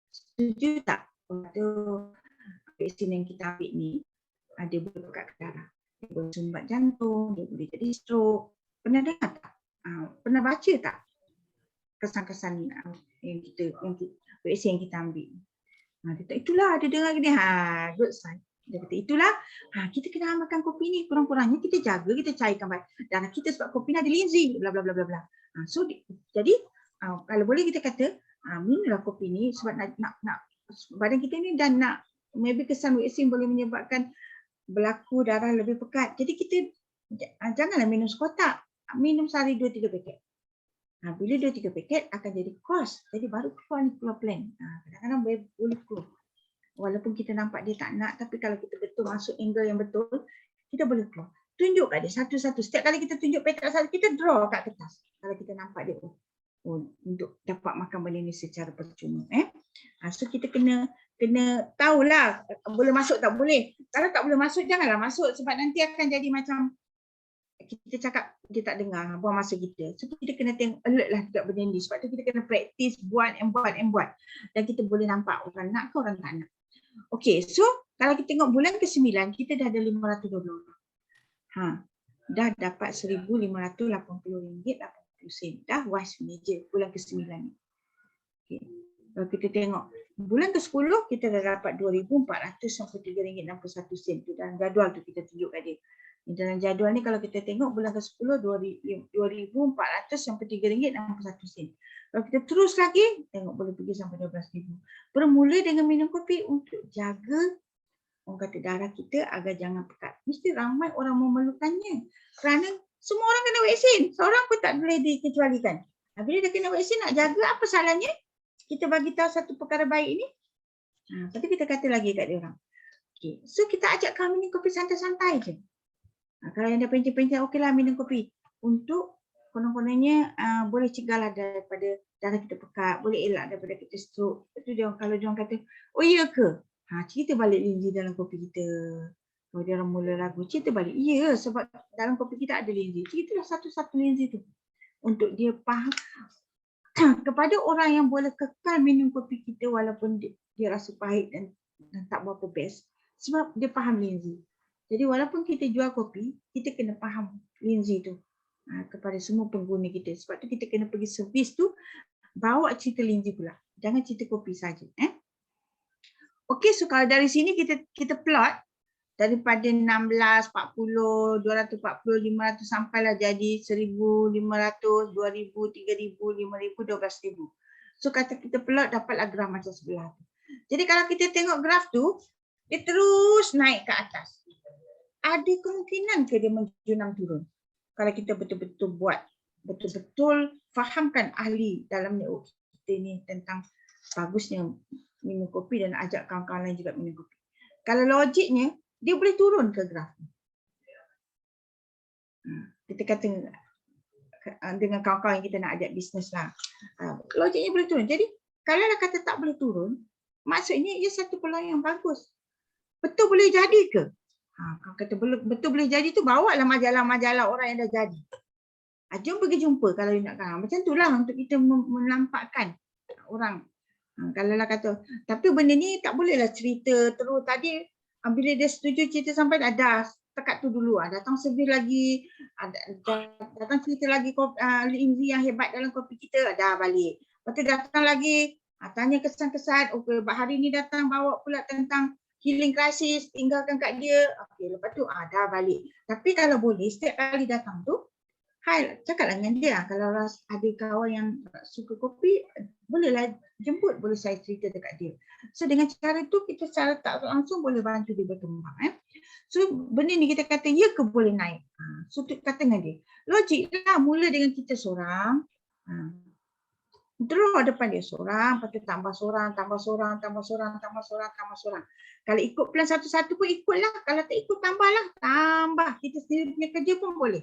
Setuju tak waktu vaksin yang kita ambil ni dia boleh mekatkan darah? Dia boleh sumbat jantung, dia boleh jadi stroke. Pernah dengar tak? Pernah baca tak kesan-kesan yang vaksin yang kita ambil? Dia kata, itulah ada dengar gini. Good sign. Dia kata, itulah kita kena amalkan kopi ni. Kurang-kurangnya kita jaga, kita cairkan darah kita sebab kopi ni ada linzi. Bla bla bla bla bla. So jadi kalau boleh kita kata minumlah kopi ni sebab nak badan kita ni dan nak maybe kesan vaksin boleh menyebabkan berlaku darah lebih pekat. Jadi kita janganlah minum sekotak. Minum sehari 2-3 paket. Bila 2-3 paket akan jadi kos. Jadi baru keluar plan. Kadang-kadang boleh keluar. Walaupun kita nampak dia tak nak, tapi kalau kita betul masuk angle yang betul, kita boleh keluar. Tunjuk kat dia satu-satu. Setiap kali kita tunjuk petak satu, kita draw kat kertas. Kalau kita nampak dia, untuk dapat makan benda ni secara percuma. So kita kena tahulah boleh masuk tak boleh. Kalau tak boleh masuk, janganlah masuk sebab nanti akan jadi macam kita cakap dia tak dengar, buang masa kita. So kita kena tengok alert lah dekat benda ni. Sebab tu kita kena praktis buat. Dan kita boleh nampak orang nak ke orang tak nak. Okey, so kalau kita tengok bulan ke-9, kita dah ada 512 orang. Dah dapat RM1,580.80. Dah was meja bulan ke-9 ni. Okay. Kalau kita tengok bulan ke-10, kita dah dapat RM2,493.61. Tu dalam jadual tu kita tunjuk kat dia. Dalam jadual ni kalau kita tengok bulan ke-10 RM2,493.61. Kalau kita terus lagi, tengok boleh pergi sampai RM12,000. Bermula dengan minum kopi untuk jaga orang kata darah kita agar jangan pekat. Mesti ramai orang memerlukannya. Kerana semua orang kena vaksin. Seorang pun tak boleh dikecualikan. Bila dia kena vaksin, nak jaga apa salahnya? Kita bagi tahu satu perkara baik ini. Tapi kita kata lagi kat dia orang. Okay. So kita ajak kau minum kopi santai-santai je. Kalau yang dah pencet-pencet, okeylah minum kopi. Untuk konon-kononnya boleh cegahlah daripada darah kita pekat, boleh elak daripada kita stroke. Itu dia kalau dia orang kata, oh iya ke? Cerita balik linzi dalam kopi kita. Kalau dia orang mula ragu, cerita balik. Ya, sebab dalam kopi kita ada linzi. Ceritalah satu-satu linzi tu. Untuk dia faham. Kepada orang yang boleh kekal minum kopi kita walaupun dia rasa pahit dan tak berapa best. Sebab dia faham linzi. Jadi walaupun kita jual kopi, kita kena faham linzi tu. Kepada semua pengguna kita. Sebab tu kita kena pergi servis tu, bawa cerita linzi pula. Jangan cerita kopi saja. Okey, so kalau dari sini kita plot daripada 16, 40, 240, 500 sampailah jadi 1,500, 2,000, 3,000, 5,000, 12,000. So kata kita plot dapatlah graf macam sebelah tu. Jadi kalau kita tengok graf tu, dia terus naik ke atas. Ada kemungkinan ke dia menjunam turun? Kalau kita betul-betul buat, betul-betul fahamkan ahli dalam network kita ni tentang bagusnya minum kopi dan ajak kawan-kawan lain juga minum kopi. Kalau logiknya, dia boleh turun ke graf. Kita kata dengan kawan-kawan yang kita nak ajak bisnes lah. Logiknya boleh turun. Jadi, kalau nak kata tak boleh turun, maksudnya ia satu peluang yang bagus. Betul boleh jadi ke? Kalau kata betul boleh jadi tu, bawa lah majalah-majalah orang yang dah jadi. Jom pergi jumpa kalau nak kawan. Macam itulah untuk kita menampakkan orang. Kalau lah kata, tapi benda ni tak bolehlah cerita terus tadi. Bila dia setuju cerita sampai dah tekat tu dulu. Datang servis lagi, datang cerita lagi linzi yang hebat dalam kopi kita, dah balik. Lepas tu datang lagi, tanya kesan-kesan, okey, hari ni datang bawa pula tentang healing crisis, tinggalkan kat dia. Okey, lepas tu dah balik. Tapi kalau boleh, setiap kali datang tu, cakaplah dengan dia. Kalau ada kawan yang suka kopi, bolehlah jemput, boleh saya cerita dekat dia. So dengan cara tu kita secara tak langsung boleh bantu dia berkembang. So benda ni kita kata ya ke boleh naik. So kata dengan dia. Logiklah mula dengan kita seorang. Draw depan dia seorang, lepas tu tambah seorang. Kalau ikut plan satu-satu pun ikutlah. Kalau tak ikut tambahlah. Tambah. Kita sendiri punya kerja pun boleh.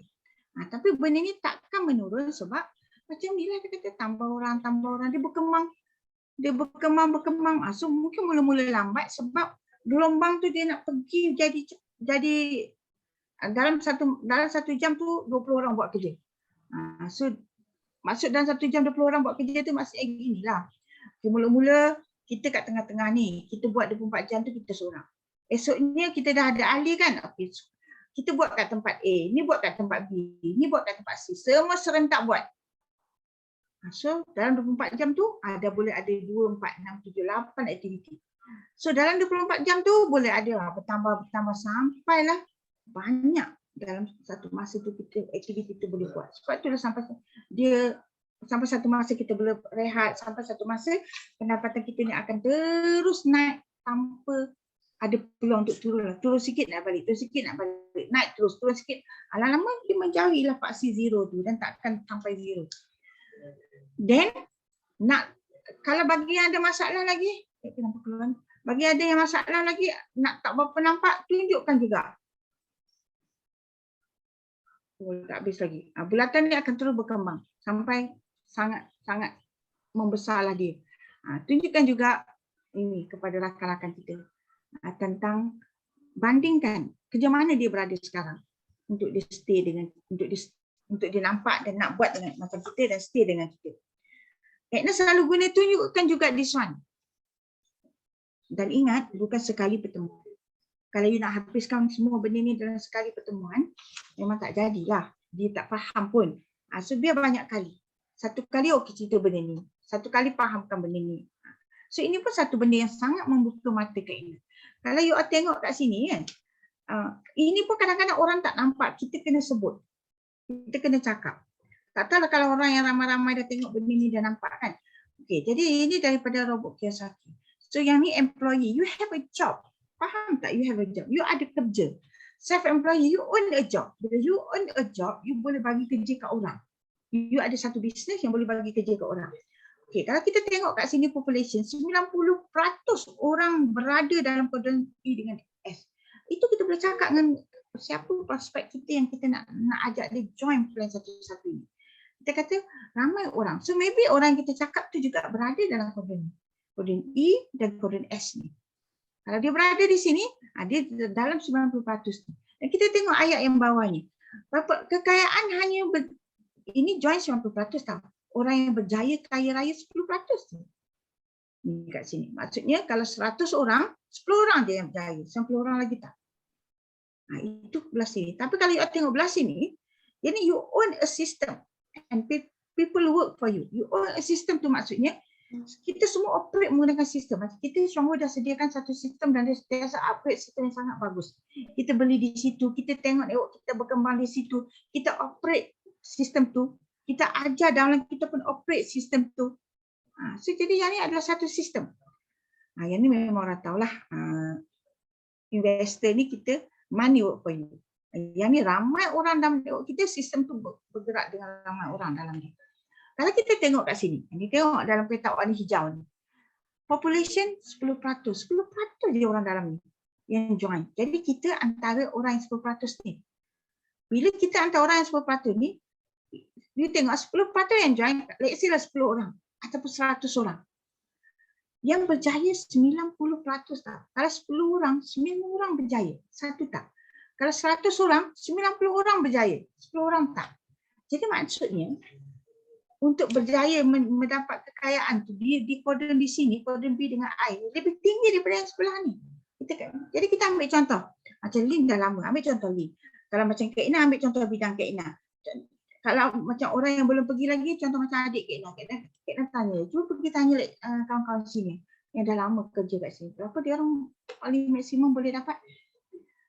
Tapi benda ni takkan menurun sebab macam ni lah dia kata tambah orang. Dia berkembang. So mungkin mula-mula lambat sebab gelombang tu dia nak pergi jadi dalam satu jam tu 20 orang buat kerja. So maksud dalam 1 jam 20 orang buat kerja tu maksudnya ginilah. Mula-mula kita kat tengah-tengah ni, kita buat 24 jam tu kita seorang. Esoknya kita dah ada ahli kan. Okay. Kita buat kat tempat A, ni buat kat tempat B, ni buat kat tempat C. Semua serentak buat. So dalam 24 jam tu boleh ada 2, 4, 6, 7, 8 aktiviti. So dalam 24 jam tu boleh ada bertambah sampailah banyak dalam satu masa tu kita aktiviti tu boleh buat. Sebab itulah sampai satu masa kita boleh rehat, sampai satu masa pendapatan kita ni akan terus naik tanpa ada peluang untuk turun lah. Turun sikit nak balik, turun sikit nak balik, naik terus, turun sikit. Lama-lama dia menjauhilah fasi zero tu dan takkan sampai zero. Then kalau bagi yang ada masalah lagi, kenapa keluar? Bagi ada yang masalah lagi, nak tak berapa nampak, tunjukkan juga. Tak habis lagi. Bulatan ni akan terus berkembang sampai sangat membesarlah dia. Tunjukkan juga ini kepada rakan-rakan kita tentang bandingkan kerja mana dia berada sekarang untuk dia stay dengan untuk dia nampak dan nak buat dengan macam kita dan stay dengan kita. Edna selalu guna tunjukkan juga this one. Dan ingat, bukan sekali pertemuan. Kalau you nak habiskan semua benda ni dalam sekali pertemuan, memang tak jadilah. Dia tak faham pun. So biar banyak kali. Satu kali okey cerita benda ni. Satu kali fahamkan benda ni. So ini pun satu benda yang sangat membuka mata kat Ina. Kalau you tengok kat sini kan, ini pun kadang-kadang orang tak nampak, kita kena sebut. Kita kena cakap. Tak tahulah kalau orang yang ramai-ramai dah tengok benda ni dah nampak kan. Okey, jadi ini daripada Robot Kiyosaki. So yang ni employee, you have a job. Faham tak? You have a job. You ada kerja. Self-employee, you own a job. Bila you own a job, you boleh bagi kerja kat orang. You ada satu bisnes yang boleh bagi kerja kat orang. Okey, kalau kita tengok kat sini population, 90% orang berada dalam kuadran E dengan S. Itu kita boleh cakap dengan siapa prospek kita yang kita nak ajak dia join plan satu-satu ni. Kita kata ramai orang. So maybe orang yang kita cakap tu juga berada dalam kuadran E dan kuadran S ni. Kalau dia berada di sini, dia dalam 90% tu. Dan kita tengok ayat yang bawah ni. Kekayaan hanya ini join 90% tau. Orang yang berjaya kaya raya 10% tu. Ni kat sini. Maksudnya kalau 100 orang, 10 orang je yang berjaya. 90 orang lagi tak. Itu belah sini. Tapi kalau you tengok belah sini, jadi you own a system and people work for you. You own a system tu maksudnya kita semua operate menggunakan sistem. Kita semua dah sediakan satu sistem dan dia sentiasa upgrade sistem yang sangat bagus. Kita beli di situ, kita tengok kita berkembang di situ, kita operate sistem tu, kita ajar dalam kita pun operate sistem tu. So jadi yang ni adalah satu sistem. Yang ni memang orang tahulah investor ni kita money work for you. Yang ni ramai orang dalam network kita, sistem tu bergerak dengan ramai orang dalam dia. Kalau kita tengok kat sini, ini tengok dalam peta warna hijau ni. Population 10%. 10% je orang dalam ni yang join. Jadi kita antara orang yang 10% ni. Bila kita antara orang yang 10% ni, you tengok 10% yang join, let's say lah 10 orang ataupun 100 orang. Yang berjaya 90% tak. Kalau 10 orang, 9 orang berjaya. Satu tak. Kalau 100 orang, 90 orang berjaya. 10 orang tak. Jadi maksudnya, untuk berjaya mendapat kekayaan tu di kuadran di sini, kuadran B dengan I lebih tinggi daripada yang sebelah ni. Jadi kita ambil contoh. Macam Lin dah lama, ambil contoh Lin. Kalau macam Kak Ina, ambil contoh bidang Kak Ina. Kalau macam orang yang belum pergi lagi, contoh macam adik Kak Ina. Kak Ina tanya, cuba pergi tanya kawan-kawan sini yang dah lama kerja kat sini. Berapa dia orang paling maksimum boleh dapat?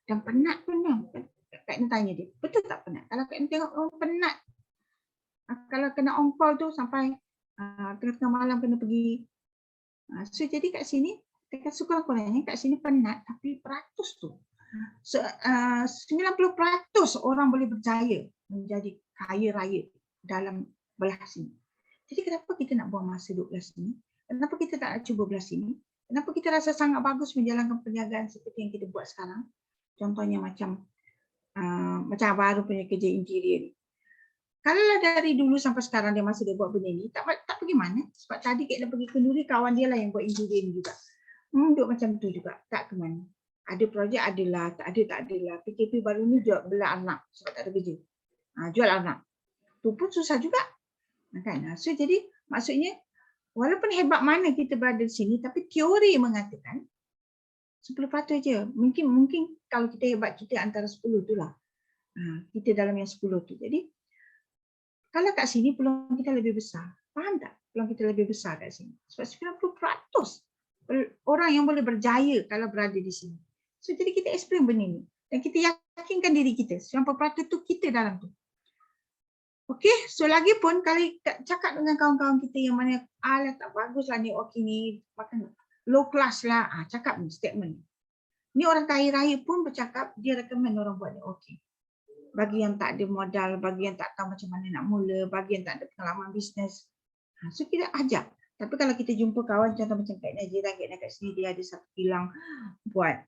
Dan penat pun kan. Kak Ina tanya dia, betul tak penat? Kalau Kak Ina tengok orang penat, kalau kena on call tu sampai tengah-tengah malam kena pergi. So jadi kat sini, dekat sekurang-kurangnya kat sini penat tapi peratus tu. So, 90% orang boleh berjaya menjadi kaya raya dalam belah sini. Jadi kenapa kita nak buang masa duduk belah sini? Kenapa kita tak nak cuba belah sini? Kenapa kita rasa sangat bagus menjalankan perniagaan seperti yang kita buat sekarang? Contohnya macam baru punya kerja interior ni. Kalau dari dulu sampai sekarang dia masih dia buat benda ni, tak pergi mana. Sebab tadi Kak Ina pergi kenduri, kawan dia lah yang buat interior ni juga. Duduk macam tu juga, tak ke mana. Ada projek adalah, tak adalah. PKP baru ni jual bela anak sebab tak ada kerja. Jual anak. Tu pun susah juga. Kan? So jadi maksudnya, walaupun hebat mana kita berada di sini, tapi teori mengatakan 10% je. Mungkin kalau kita hebat, kita antara 10 tu lah. Kita dalam yang 10 tu. Jadi, kalau kat sini peluang kita lebih besar. Faham tak? Peluang kita lebih besar kat sini. Sebab 90% orang yang boleh berjaya kalau berada di sini. So jadi kita explain benda ni. Dan kita yakinkan diri kita. 90% tu kita dalam tu. Okey, so lagi pun kalau cakap dengan kawan-kawan kita yang mana alah tak bagus lah ni, okey ni, makan low class lah. Cakap ni statement ni. Ni orang kaya raya pun bercakap, dia recommend orang buat ni okey. Bagi yang tak ada modal, bagi yang tak tahu macam mana nak mula, bagi yang tak ada pengalaman bisnes. So kita ajak. Tapi kalau kita jumpa kawan contoh macam Kak Najira, kat sini dia ada satu kilang buat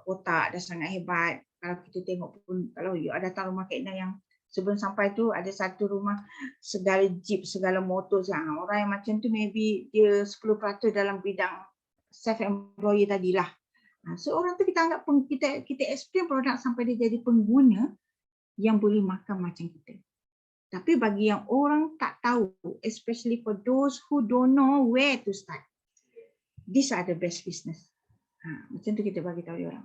kotak, dah sangat hebat. Kalau kita tengok pun, kalau you ada datang rumah Kak Ina yang sebelum sampai tu ada satu rumah segala jeep, segala motor. Orang yang macam tu maybe dia 10% dalam bidang self-employed tadilah. So orang tu kita anggap kita explain produk sampai dia jadi pengguna yang boleh makan macam kita. Tapi bagi yang orang tak tahu, especially for those who don't know where to start, these are the best business. Macam tu kita bagi tahu orang.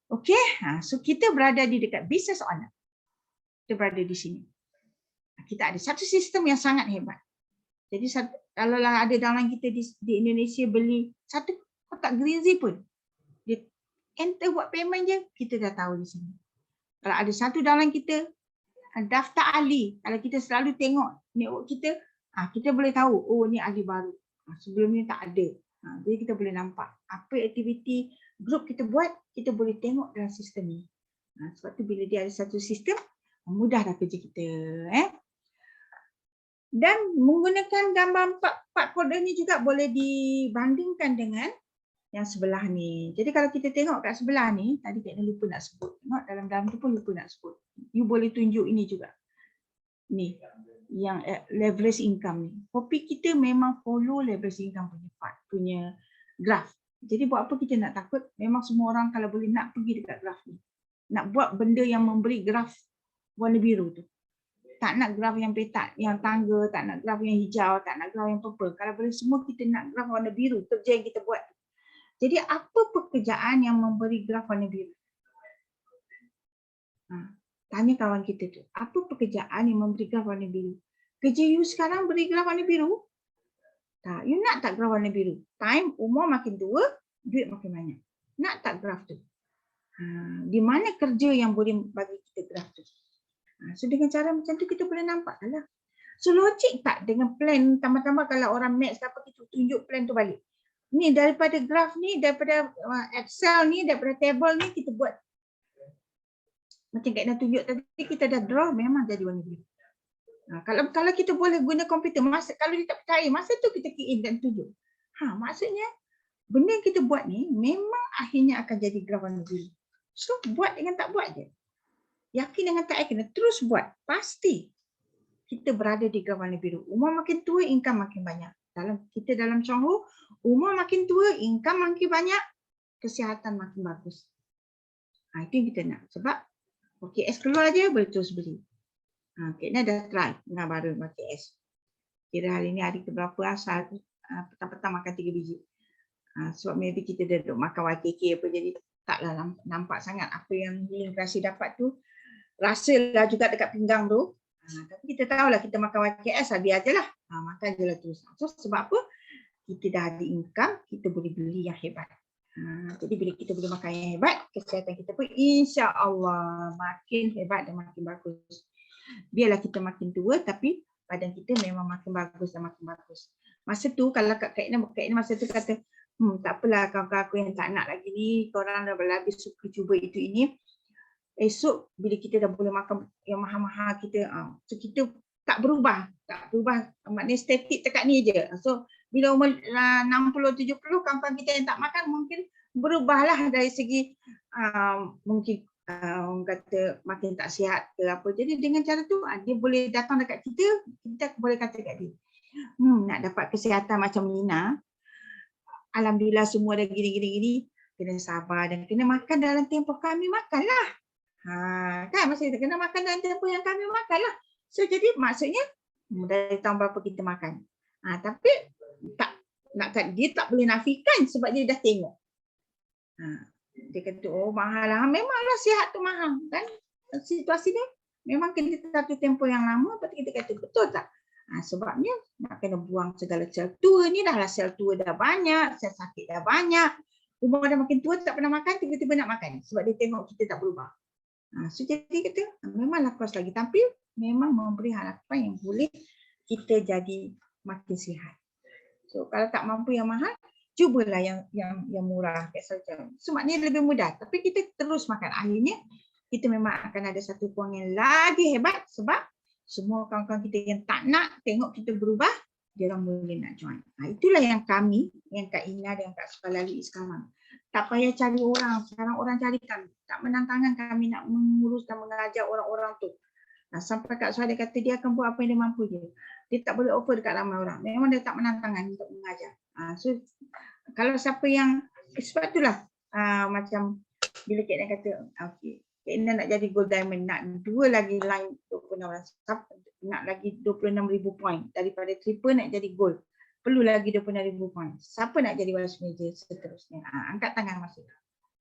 Okay, so kita berada di dekat business owner. Kita berada di sini. Kita ada satu sistem yang sangat hebat. Jadi kalau ada dalam kita di Indonesia beli satu kotak Greenzy pun, dia enter buat payment je, kita dah tahu di sini. Kalau ada satu dalam kita daftar ahli, kalau kita selalu tengok network kita, kita boleh tahu, oh ni ahli baru. Sebelum ni tak ada. Jadi kita boleh nampak apa aktiviti grup kita buat, kita boleh tengok dalam sistem ni. Sebab tu bila dia ada satu sistem, mudah dah kerja kita. Dan menggunakan gambar 4 kodon ni juga boleh dibandingkan dengan yang sebelah ni. Jadi kalau kita tengok kat sebelah ni, tadi Kak Ina lupa nak sebut. Tengok dalam tu pun lupa nak sebut. You boleh tunjuk ini juga. Ni, yang leverage income ni. Kopi kita memang follow leverage income punya graph. Jadi buat apa kita nak takut? Memang semua orang kalau boleh nak pergi dekat graph ni. Nak buat benda yang memberi graph warna biru tu. Tak nak graf yang petak, yang tangga, tak nak graf yang hijau, tak nak graf yang purple. Kalau boleh semua kita nak graf warna biru, kerja yang kita buat. Jadi apa pekerjaan yang memberi graf warna biru? Tanya kawan kita tu, apa pekerjaan yang memberi graf warna biru? Kerja you sekarang beri graf warna biru? Tak, you nak tak graf warna biru? Time, umur makin tua, duit makin banyak. Nak tak graf tu? Di mana kerja yang boleh bagi kita graf tu? So dengan cara macam tu kita boleh nampak lah. So logik tak dengan plan, tambah-tambah kalau orang maths apa kita tunjuk plan tu balik. Ni daripada graf ni, daripada Excel ni, daripada table ni kita buat. Macam Kak Ina tunjuk tadi, kita dah draw memang jadi warna biru. Kalau kita boleh guna komputer, kalau dia tak percaya, masa tu kita key in dan tunjuk. Maksudnya benda yang kita buat ni memang akhirnya akan jadi graf warna biru. So buat dengan tak buat je. Yakin dengan tak yakin, terus buat. Pasti kita berada di graf warna biru. Umur makin tua, income makin banyak. Kita dalam Chonghu, umur makin tua, income makin banyak, kesihatan makin bagus. Itu yang kita nak. Sebab OKS keluar je, boleh terus beli. Kak Ina dah try dengan baru OKS. Kira hari ni hari keberapa asal, petang-petang makan 3 biji. Sebab maybe kita dah duduk makan YKK apa, jadi taklah nampak sangat apa yang healing Rasi dapat tu. Rasalah juga dekat pinggang tu. Tapi kita tahulah kita makan YKS lah, biar je lah. Makan je lah terus. So sebab apa? Kita dah ada income, kita boleh beli yang hebat. Jadi bila kita boleh makan yang hebat, kesihatan kita pun insya-Allah makin hebat dan makin bagus. Biarlah kita makin tua tapi badan kita memang makin bagus dan makin bagus. Masa tu kalau Kak Ina masa tu kata, tak apalah kawan-kawan aku yang tak nak lagi ni, korang dah lebih suka cuba itu ini. Esok bila kita dah boleh makan yang mahal-mahal kita, so kita tak berubah, maknanya statik dekat ni je. So bila umur 60-70 kawan-kawan kita yang tak makan mungkin berubahlah dari segi mungkin orang kata makin tak sihat ke apa. Jadi dengan cara tu dia boleh datang dekat kita boleh kata dekat dia, nak dapat kesihatan macam Nina, alhamdulillah semua dah gini-gini, kena sabar dan kena makan dalam tempoh kami makanlah. Kan maksudnya kena makan dalam tempoh yang kami makanlah. So jadi maksudnya dari tahun berapa kita makan. Tapi dia tak boleh nafikan sebab dia dah tengok. Dia kata, oh mahal lah. Memanglah sihat tu mahal kan. Situasi dia memang kena satu tempoh yang lama. Lepas kita kata betul tak? Sebabnya nak kena buang segala sel tua ni, dah lah sel tua dah banyak, sel sakit dah banyak. Umur dah makin tua tak pernah makan, tiba-tiba nak makan. Sebab dia tengok kita tak berubah. So jadi kata memanglah kos lagi. Tapi memang memberi harapan yang boleh kita jadi makin sihat. So kalau tak mampu yang mahal, cubalah yang murah kayak saja. So maknanya lebih mudah. Tapi kita terus makan. Akhirnya kita memang akan ada satu peluang yang lagi hebat sebab semua kawan-kawan kita yang tak nak tengok kita berubah, dia orang boleh nak join. Itulah yang kami, yang Kak Ina dan Kak Suka lalui sekarang. Tak payah cari orang, sekarang orang cari kami. Tak menantangkan kami nak mengurus dan mengajar orang-orang tu. Sampai Kak Suka dia kata dia akan buat apa yang dia mampu je. Dia tak boleh offer dekat ramai orang. Memang dia tak menantangkan untuk mengajar. So kalau siapa yang, sebab itulah macam bila Kak Ina kata, okey, Kak Ina nak jadi gold diamond, nak 2 lagi line 26,000, nak lagi 26,000 poin. Daripada triple nak jadi gold, perlu lagi 26,000 poin. Siapa nak jadi vice manager seterusnya? Angkat tangan masa tu.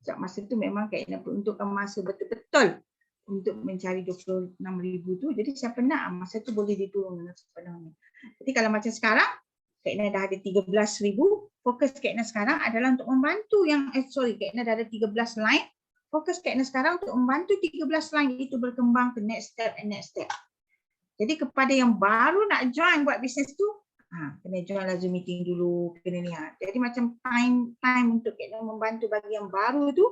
Sebab masa tu memang Kak Ina peruntukkan masa betul-betul untuk mencari 26,000 tu. Jadi siapa nak, masa tu boleh diturun dengan sepenuhnya. Jadi kalau macam sekarang, Kak Ina dah ada 13,000, fokus Kak Ina sekarang adalah untuk membantu yang, Kak Ina dah ada 13 line, fokus Kak Ina sekarang untuk membantu 13 line itu berkembang ke next step and next step. Jadi kepada yang baru nak join buat bisnes tu, kena join lah Zoom meeting dulu, kena ni. Jadi macam time untuk Kak Ina membantu bagi yang baru tu,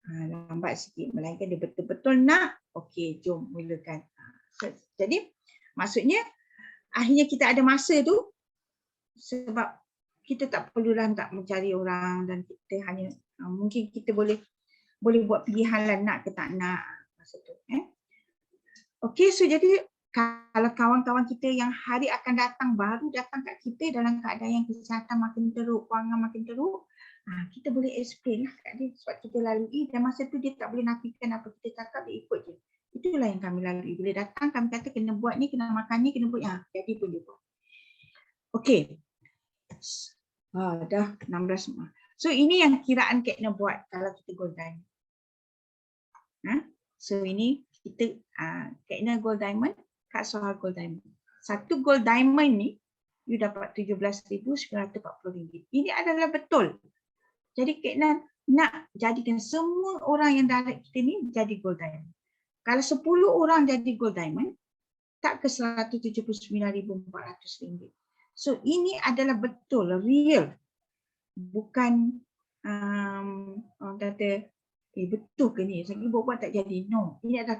lambat sikit, melainkan dia betul-betul nak, okey jom mulakan. Jadi maksudnya akhirnya kita ada masa tu sebab kita tak perlulah tak mencari orang dan kita hanya mungkin kita boleh buat pilihan lah nak ke tak nak masa tu. Okey, so jadi kalau kawan-kawan kita yang hari akan datang baru datang kat kita dalam keadaan yang kesihatan makin teruk, kewangan makin teruk, kita boleh explain lah kat dia sebab kita lalui dan masa tu dia tak boleh nafikan apa kita cakap, dia ikut je. Itulah yang kami lalui. Bila datang kami kata kena buat ni, kena makan ni, kena buat ni. Jadi pun dia buat. Okey. Dah 16 semua. So ini yang kiraan Kak Ina buat kalau kita gold diamond. So ini kita Kak Ina gold diamond, Kak Soha gold diamond. Satu gold diamond ni you dapat RM17,940. Ini adalah betul. Jadi Kak Ina nak jadikan semua orang yang direct kita ni jadi gold diamond. Kalau 10 orang jadi gold diamond, tak ke RM179,400. So ini adalah betul, real. Bukan orang kata, betul ke ni? Saya buat tak jadi. No, ini adalah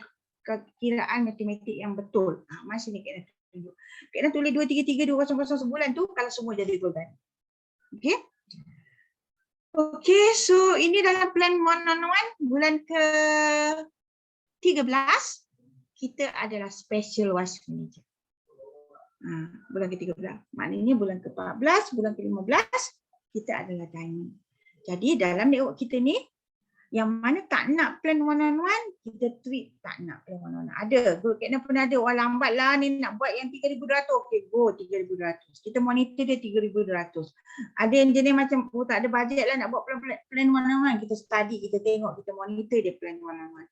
kiraan matematik yang betul. Masa ni Kak Ina tunjuk. Kak Ina tulis 233,200 sebulan tu kalau semua jadi gold diamond. Okey? Okey, so ini dalam plan one-on-one bulan ke-13 kita adalah special vice manager. Bulan ke-13. Maknanya bulan ke-14, bulan ke-15 kita adalah diamond. Jadi dalam network kita ni yang mana tak nak plan one-on-one, kita treat tak nak plan one-on-one. Ada, Kak Ina pernah ada, wah lambat lah ni nak buat yang 3,200. Okey, go 3,200. Kita monitor dia 3,200. Ada yang jenis macam, tak ada bajet lah nak buat plan one-on-one. Kita study, kita tengok, kita monitor dia plan one-on-one.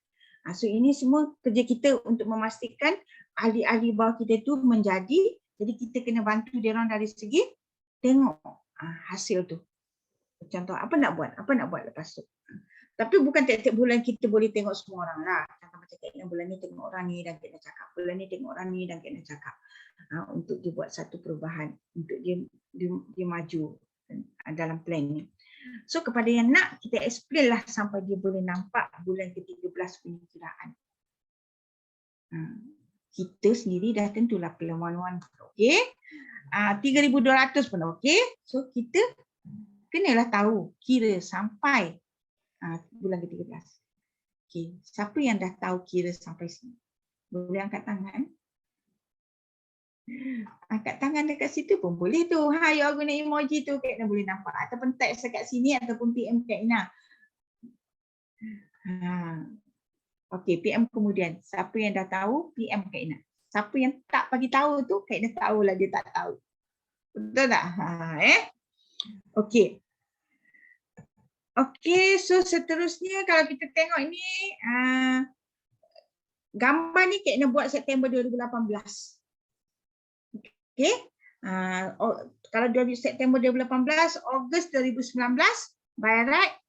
So ini semua kerja kita untuk memastikan ahli-ahli bawah kita tu menjadi, jadi kita kena bantu dia orang dari segi tengok hasil tu. Contoh apa nak buat lepas tu. Tapi bukan tiap-tiap bulan kita boleh tengok semua orang lah. Contoh macam Kak Ina bulan ni tengok orang ni dan Kak Ina cakap. Bulan ni tengok orang ni dan Kak Ina cakap. Untuk dia buat satu perubahan. Untuk dia maju dalam plan ni. So kepada yang nak, kita explain lah sampai dia boleh nampak bulan ke-13 punya kiraan. Kita sendiri dah tentulah plan one-on-one. Okey. 3,200 pun okey. So kita kenalah tahu kira sampai bulan ke-13. Okey, siapa yang dah tahu kira sampai sini? Boleh angkat tangan? Angkat tangan dekat situ pun boleh tu. You guna emoji tu Kak Ina boleh nampak. Ataupun text dekat sini ataupun PM Kak Ina. Okey, PM kemudian. Siapa yang dah tahu, PM Kak Ina. Siapa yang tak bagi tahu tu, Kak Ina tahulah dia tak tahu. Betul tak? Okey. Okey, so seterusnya kalau kita tengok ni, gambar ni Kak Ina buat September 2018. Okey. Kalau dari September 2018, Ogos 2019, by right,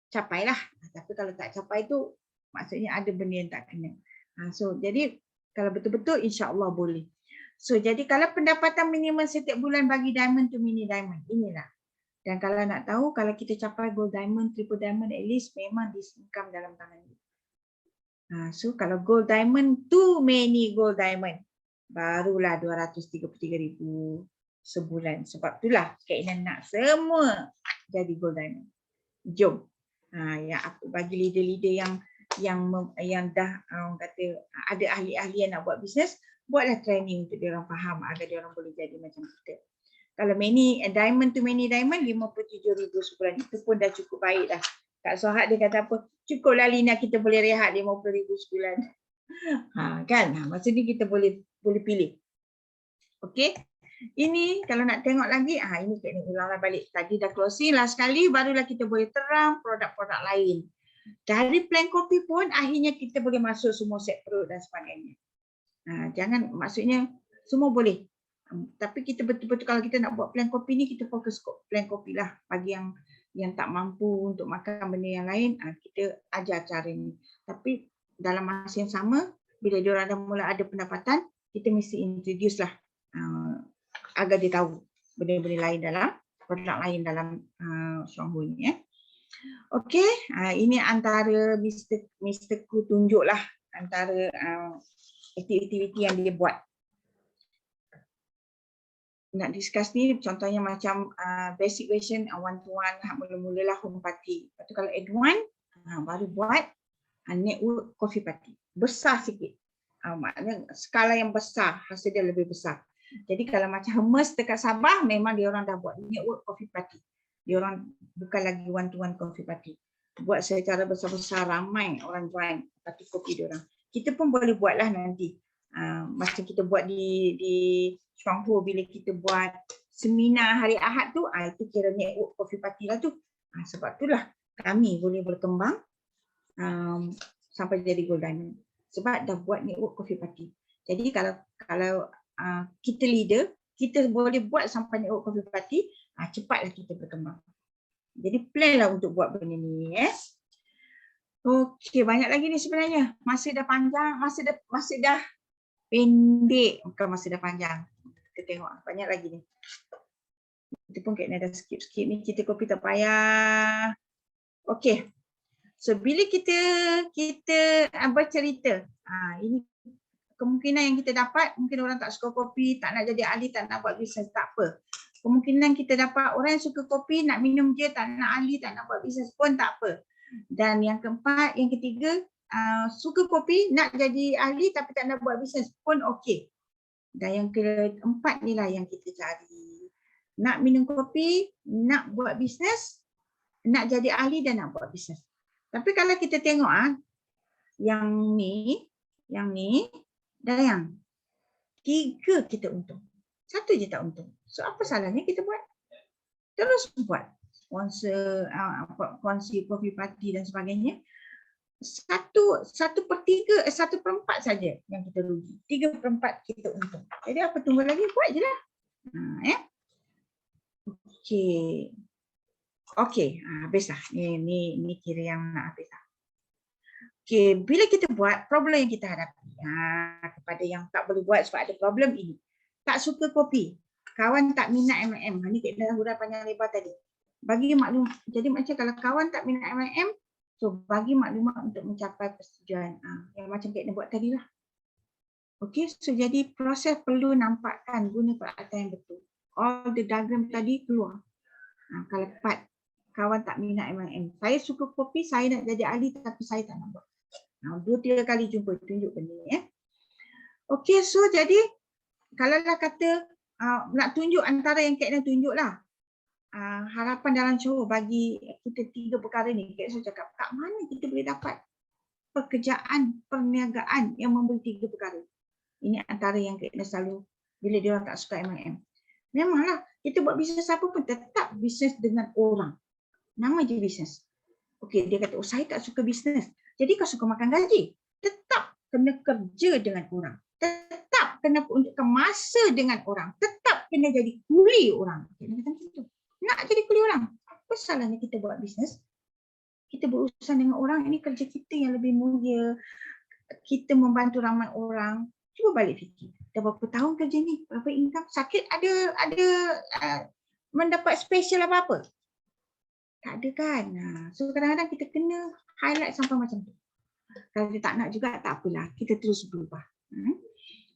capailah. Tapi kalau tak capai tu, maksudnya ada benda yang tak kena. So, jadi kalau betul-betul, insya-Allah boleh. So, jadi kalau pendapatan minimum setiap bulan bagi diamond to mini diamond, inilah. Dan kalau nak tahu, kalau kita capai gold diamond, triple diamond, at least memang this income dalam tangan dia. So kalau gold diamond, too many gold diamond, barulah 233,000 sebulan. Sebab itulah keinginan nak semua jadi gold diamond. Jom. Yang aku bagi leader-leader yang dah orang kata ada ahli-ahli yang nak buat bisnes, buatlah training untuk dia orang faham agar dia orang boleh jadi macam kita. Kalau many diamond to many diamond 57,000 sebulan, itu pun dah cukup baik dah. Kak Sohad dia kata apa? Cukuplah Lina, kita boleh rehat 50,000 sebulan. Kan? Maksudnya kita boleh pilih. Okey. Ini kalau nak tengok lagi, ini kena ulanglah balik. Tadi dah closing lah sekali, barulah kita boleh terang produk-produk lain. Dari plan kopi pun akhirnya kita boleh masuk semua set produk dan sebagainya. Jangan, maksudnya semua boleh. Tapi kita betul-betul kalau kita nak buat plan kopi ni, kita fokus plan kopi lah. Bagi yang tak mampu untuk makan benda yang lain, kita ajar cara ni. Tapi dalam masa yang sama, bila diorang dah mula ada pendapatan, kita mesti introduce lah agar dia tahu benda-benda lain dalam produk lain dalam Stronghold ni. Okey, ini antara Mr. Ku tunjuk lah antara aktiviti yang dia buat. Nak discuss ni contohnya macam basic version one to one, mula-mula lah home party. Lepas tu kalau advance baru buat network coffee party. Besar sikit. Maknanya skala yang besar, hasil dia lebih besar. Jadi kalau macam Hermes dekat Sabah, memang dia orang dah buat network coffee party. Dia orang bukan lagi one to one coffee party. Buat secara besar-besar, ramai orang join party kopi dia orang. Kita pun boleh buatlah nanti. Macam kita buat di Stronghold, bila kita buat seminar hari Ahad tu, itu kira network coffee party lah tu. Sebab itulah kami boleh berkembang sampai jadi gold diamond. Sebab dah buat network coffee party. Jadi kalau kita leader, kita boleh buat sampai network coffee party, cepatlah kita berkembang. Jadi plan lah untuk buat benda ni. Okey, banyak lagi ni sebenarnya. Masa dah panjang, masa dah pendek, bukan masa dah panjang. Kita tengok banyak lagi ni. Kita pun kena dah skip ni, kita kopi tak payah. Okey. So bila kita bercerita, ini kemungkinan yang kita dapat, mungkin orang tak suka kopi, tak nak jadi ahli, tak nak buat bisnes, tak apa. Kemungkinan kita dapat orang yang suka kopi, nak minum je, tak nak ahli, tak nak buat bisnes pun tak apa. Dan yang keempat, yang ketiga, suka kopi, nak jadi ahli tapi tak nak buat bisnes pun okey. Dan yang keempat ni lah yang kita cari. Nak minum kopi, nak buat bisnes, nak jadi ahli dan nak buat bisnes. Tapi kalau kita tengok yang ni dan yang tiga kita untung. Satu je tak untung. So apa salahnya kita buat? Terus buat. Kongsi coffee party dan sebagainya. 1/3, 1/4 saja yang kita rugi. 3/4 kita untung. Jadi apa tunggu lagi? Buat je lah. Okey, habislah. Ni kira yang nak habis lah. Okey, bila kita buat, problem yang kita hadapi. Kepada yang tak boleh buat sebab ada problem ini. Tak suka kopi. Kawan tak minat MLM. Ini kita dah huraikan panjang lebar tadi. Bagi maklum, jadi macam kalau kawan tak minat MLM, so bagi maklumat untuk mencapai persetujuan. Yang macam kita buat tadi lah. Okey, so jadi proses perlu nampakkan guna peralatan yang betul. All the diagram tadi keluar. Kalau part kawan tak minat MLM. Saya suka kopi, saya nak jadi ahli tapi saya tak nak buat. 2-3 kali jumpa tunjuk benda ni. Okey, so jadi kalau lah kata nak tunjuk antara yang Kak Ina tunjuk lah. Harapan dalam Johor bagi kita 3 perkara ni. Kak Ina cakap, kat mana kita boleh dapat pekerjaan, perniagaan yang memberi 3 perkara. Ini antara yang Kak Ina selalu bila dia orang tak suka MLM. Memanglah kita buat bisnes apa pun tetap bisnes dengan orang. Nama je bisnes. Okey, dia kata, saya tak suka bisnes. Jadi kau suka makan gaji. Tetap kena kerja dengan orang. Tetap kena untukkan masa dengan orang. Tetap kena jadi kuli orang. Dia kata macam tu. Nak jadi kuli orang. Apa salahnya kita buat bisnes? Kita berurusan dengan orang, ini kerja kita yang lebih mulia. Kita membantu ramai orang. Cuba balik fikir. Dah berapa tahun kerja ni? Berapa income? Sakit ada mendapat special apa-apa? Tak ada kan? So kadang-kadang kita kena highlight sampai macam tu. Kalau dia tak nak juga tak apalah, kita terus berubah.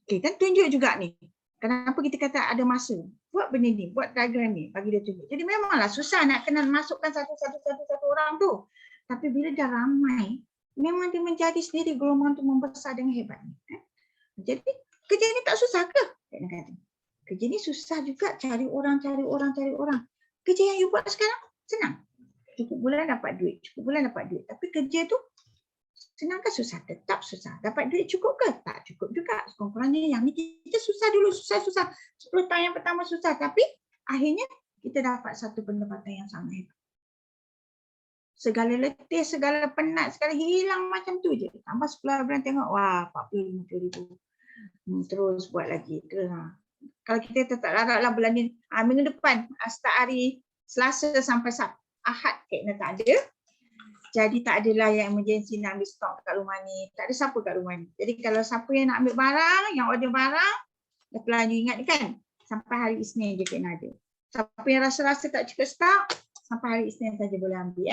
Okay, kan tunjuk juga ni. Kenapa kita kata ada masa? Buat benda ni, buat diagram ni, bagi dia tunjuk. Jadi memanglah susah nak kena masukkan satu orang tu. Tapi bila dah ramai, memang dia menjadi sendiri gelombang tu membesar dengan hebat. Jadi kerja ni tak susah ke? Kerja ni susah juga, cari orang. Kerja yang you buat sekarang senang. Cukup bulan dapat duit. Tapi kerja tu senang ke susah? Tetap susah. Dapat duit cukup ke? Tak cukup juga. Kurang-kurangnya yang ni kita susah dulu, susah. 10 tahun yang pertama susah. Tapi akhirnya kita dapat satu pendapatan yang sangat hebat. Segala letih, segala penat, segala hilang macam tu je. Tambah 10 bulan tengok, wah 40-50 ribu. Terus buat lagi. Kalau kita tetap haraplah bulan ni, minggu depan, start hari Selasa sampai Ahad kena tak ada. Jadi tak adalah yang emergency nak ambil stok kat rumah ni. Tak ada siapa kat rumah ni. Jadi kalau siapa yang nak ambil barang, yang order barang, dah you ingat kan? Sampai hari Isnin je kena ada. Siapa yang rasa-rasa tak cukup stok, sampai hari Isnin saja boleh ambil.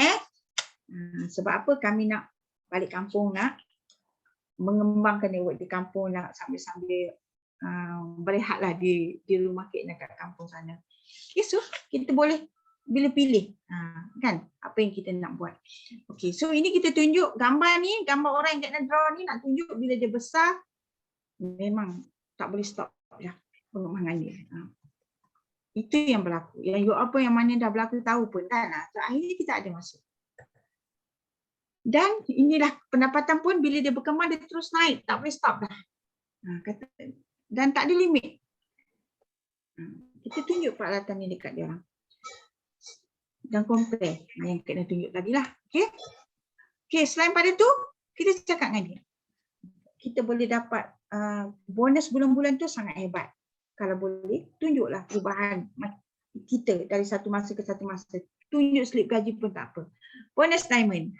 Sebab apa? Kami nak balik kampung, nak mengembangkan network di kampung, nak sambil-sambil berehatlah di rumah Kek kat kampung sana. Okay, so kita boleh bila pilih kan apa yang kita nak buat. Okey, so ini kita tunjuk gambar ni, gambar orang yang Kek nak draw ni, nak tunjuk bila dia besar memang tak boleh stop dah pengembangan dia. Itu yang berlaku. Yang apa yang mana dah berlaku tahu pun kan. So, akhirnya kita ada masuk. Dan inilah pendapatan pun bila dia berkembang dia terus naik, tak boleh stop dah. Dan tak ada limit. Kita tunjuk peralatan ni dekat dia orang. Dan compare yang kena tunjuk tadi lah. Okay, selain pada tu, kita cakap dengan dia. Kita boleh dapat bonus bulan-bulan tu sangat hebat. Kalau boleh, tunjuklah perubahan kita dari satu masa ke satu masa. Tunjuk slip gaji pun tak apa. Bonus diamond.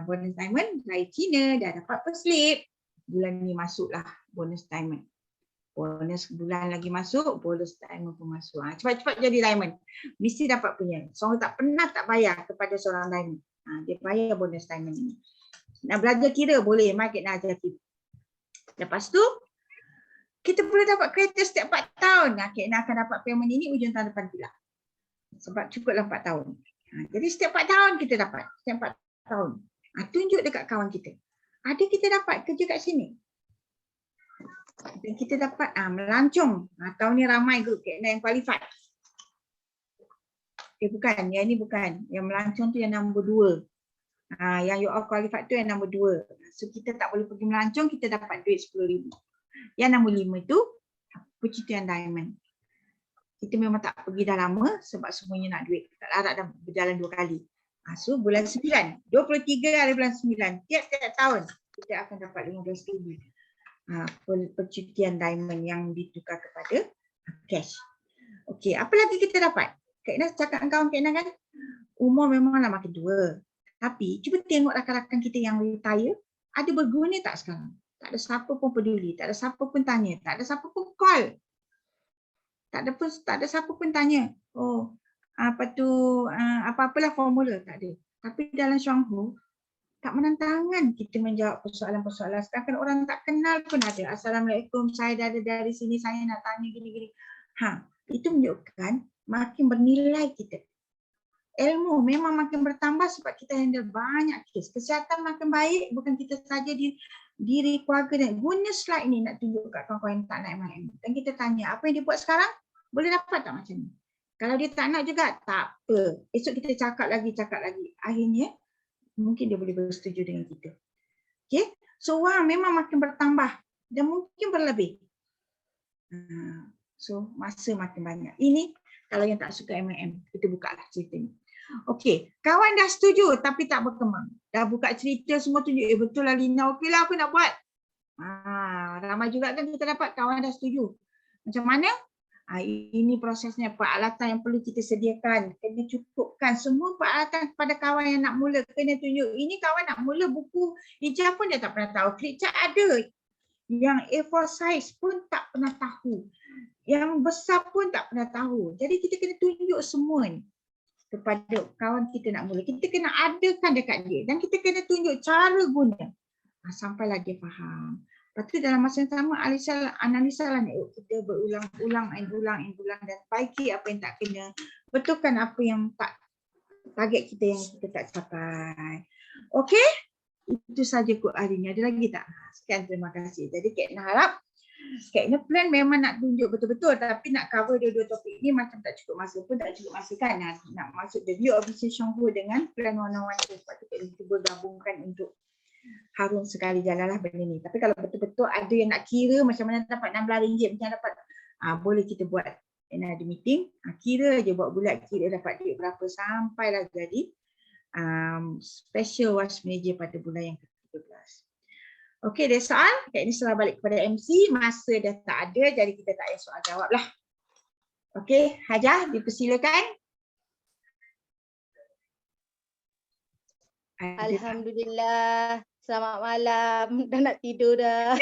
Bonus diamond, dari Cina dah dapat per slip. Bulan ni masuklah bonus diamond. Bonus bulan lagi masuk, bonus diamond pun masuk. Cepat-cepat jadi diamond. Mesti dapat punya. Seorang tak pernah tak bayar kepada seorang diamond. Dia bayar bonus diamond ini. Nak belajar kira boleh, Kek nak ajar kira. Lepas tu, kita boleh dapat kereta setiap 4 tahun. Kek nak akan dapat payment ini ujung tahun depan pula. Sebab cukuplah 4 tahun. Jadi setiap 4 tahun kita dapat. Setiap 4 tahun. Tunjuk dekat kawan kita. Ada kita dapat kerja kat sini. Dan kita dapat melancong. Tahun ni ramai grup Kek yang qualified. Bukan, yang ni bukan. Yang melancong tu yang nombor 2. Yang you all qualified tu yang nombor 2. So kita tak boleh pergi melancong, kita dapat duit 10,000. Yang nombor 5 tu percutian diamond. Kita memang tak pergi dah lama sebab semuanya nak duit. Tak larat dah berjalan 2 kali. So bulan 9, 23 hari bulan 9, tiap-tiap tahun kita akan dapat 15,000. Percutian diamond yang ditukar kepada cash. Okey, apa lagi kita dapat? Kak Ina cakap dengan kawan Kak Ina kan, umur memanglah makin tua. Tapi cuba tengok rakan-rakan kita yang retire, ada berguna tak sekarang? Tak ada siapa pun peduli, tak ada siapa pun tanya, tak ada siapa pun call. Tak ada siapa pun tanya. Oh, apa-apalah formula, tak ada. Tapi dalam Syanghu, tak menantangan kita menjawab persoalan-persoalan. Sedangkan orang tak kenal pun ada. Assalamualaikum, saya dah ada dari sini, saya nak tanya gini-gini. Itu menunjukkan makin bernilai kita. Ilmu memang makin bertambah sebab kita handle banyak kes. Kesihatan makin baik, bukan kita saja diri keluarga dan guna slide ni nak tunjuk kat kawan-kawan yang tak nak MIM. Dan kita tanya, apa yang dia buat sekarang? Boleh dapat tak macam ni? Kalau dia tak nak juga, tak apa. Esok kita cakap lagi. Akhirnya, mungkin dia boleh bersetuju dengan kita. Okay? So, memang makin bertambah dan mungkin berlebih. So, masa makin banyak. Ini kalau yang tak suka MIM, kita buka lah cerita ni. Okey, kawan dah setuju tapi tak berkembang. Dah buka cerita semua tunjuk, betul lah Lina, okey lah aku nak buat. Ramai juga kan kita dapat kawan dah setuju. Macam mana? Ini prosesnya, peralatan yang perlu kita sediakan. Kena cukupkan semua peralatan kepada kawan yang nak mula. Kena tunjuk. Ini kawan nak mula buku hijab pun dia tak pernah tahu. Flipchart ada. Yang A4 size pun tak pernah tahu. yang besar pun tak pernah tahu. Jadi kita kena tunjuk semua ni kepada kawan kita nak mula. Kita kena adakan dekat dia dan kita kena tunjuk cara guna. Sampailah dia faham. Lepas tu dalam masa yang sama analisa lah network kita berulang-ulang dan baiki apa yang tak kena. Betulkan apa yang tak target kita yang kita tak capai. Okey? Itu saja kot hari ni. Ada lagi tak? Sekian, terima kasih. Jadi Kak Ina harap Kak Ina plan memang nak tunjuk betul-betul tapi nak cover dua-dua topik ni macam tak cukup masa pun tak cukup masa kan nak masuk the view of business Shanghu dengan plan 101 tu. Sebab tu Kak Ina cuba gabungkan untuk harum sekali jalanlah benda ni. Tapi kalau betul-betul ada yang nak kira macam mana dapat RM16 macam dapat boleh kita buat ada meeting. Kira je buat bulat kira dapat duit berapa sampailah jadi special wash manager pada bulan yang ke-13. Okey, that's all. Kak ini setelah balik kepada MC, masa dah tak ada jadi kita tak payah soal jawab lah. Okey, Hajah dipersilakan. Alhamdulillah. Selamat malam. Dah nak tidur dah.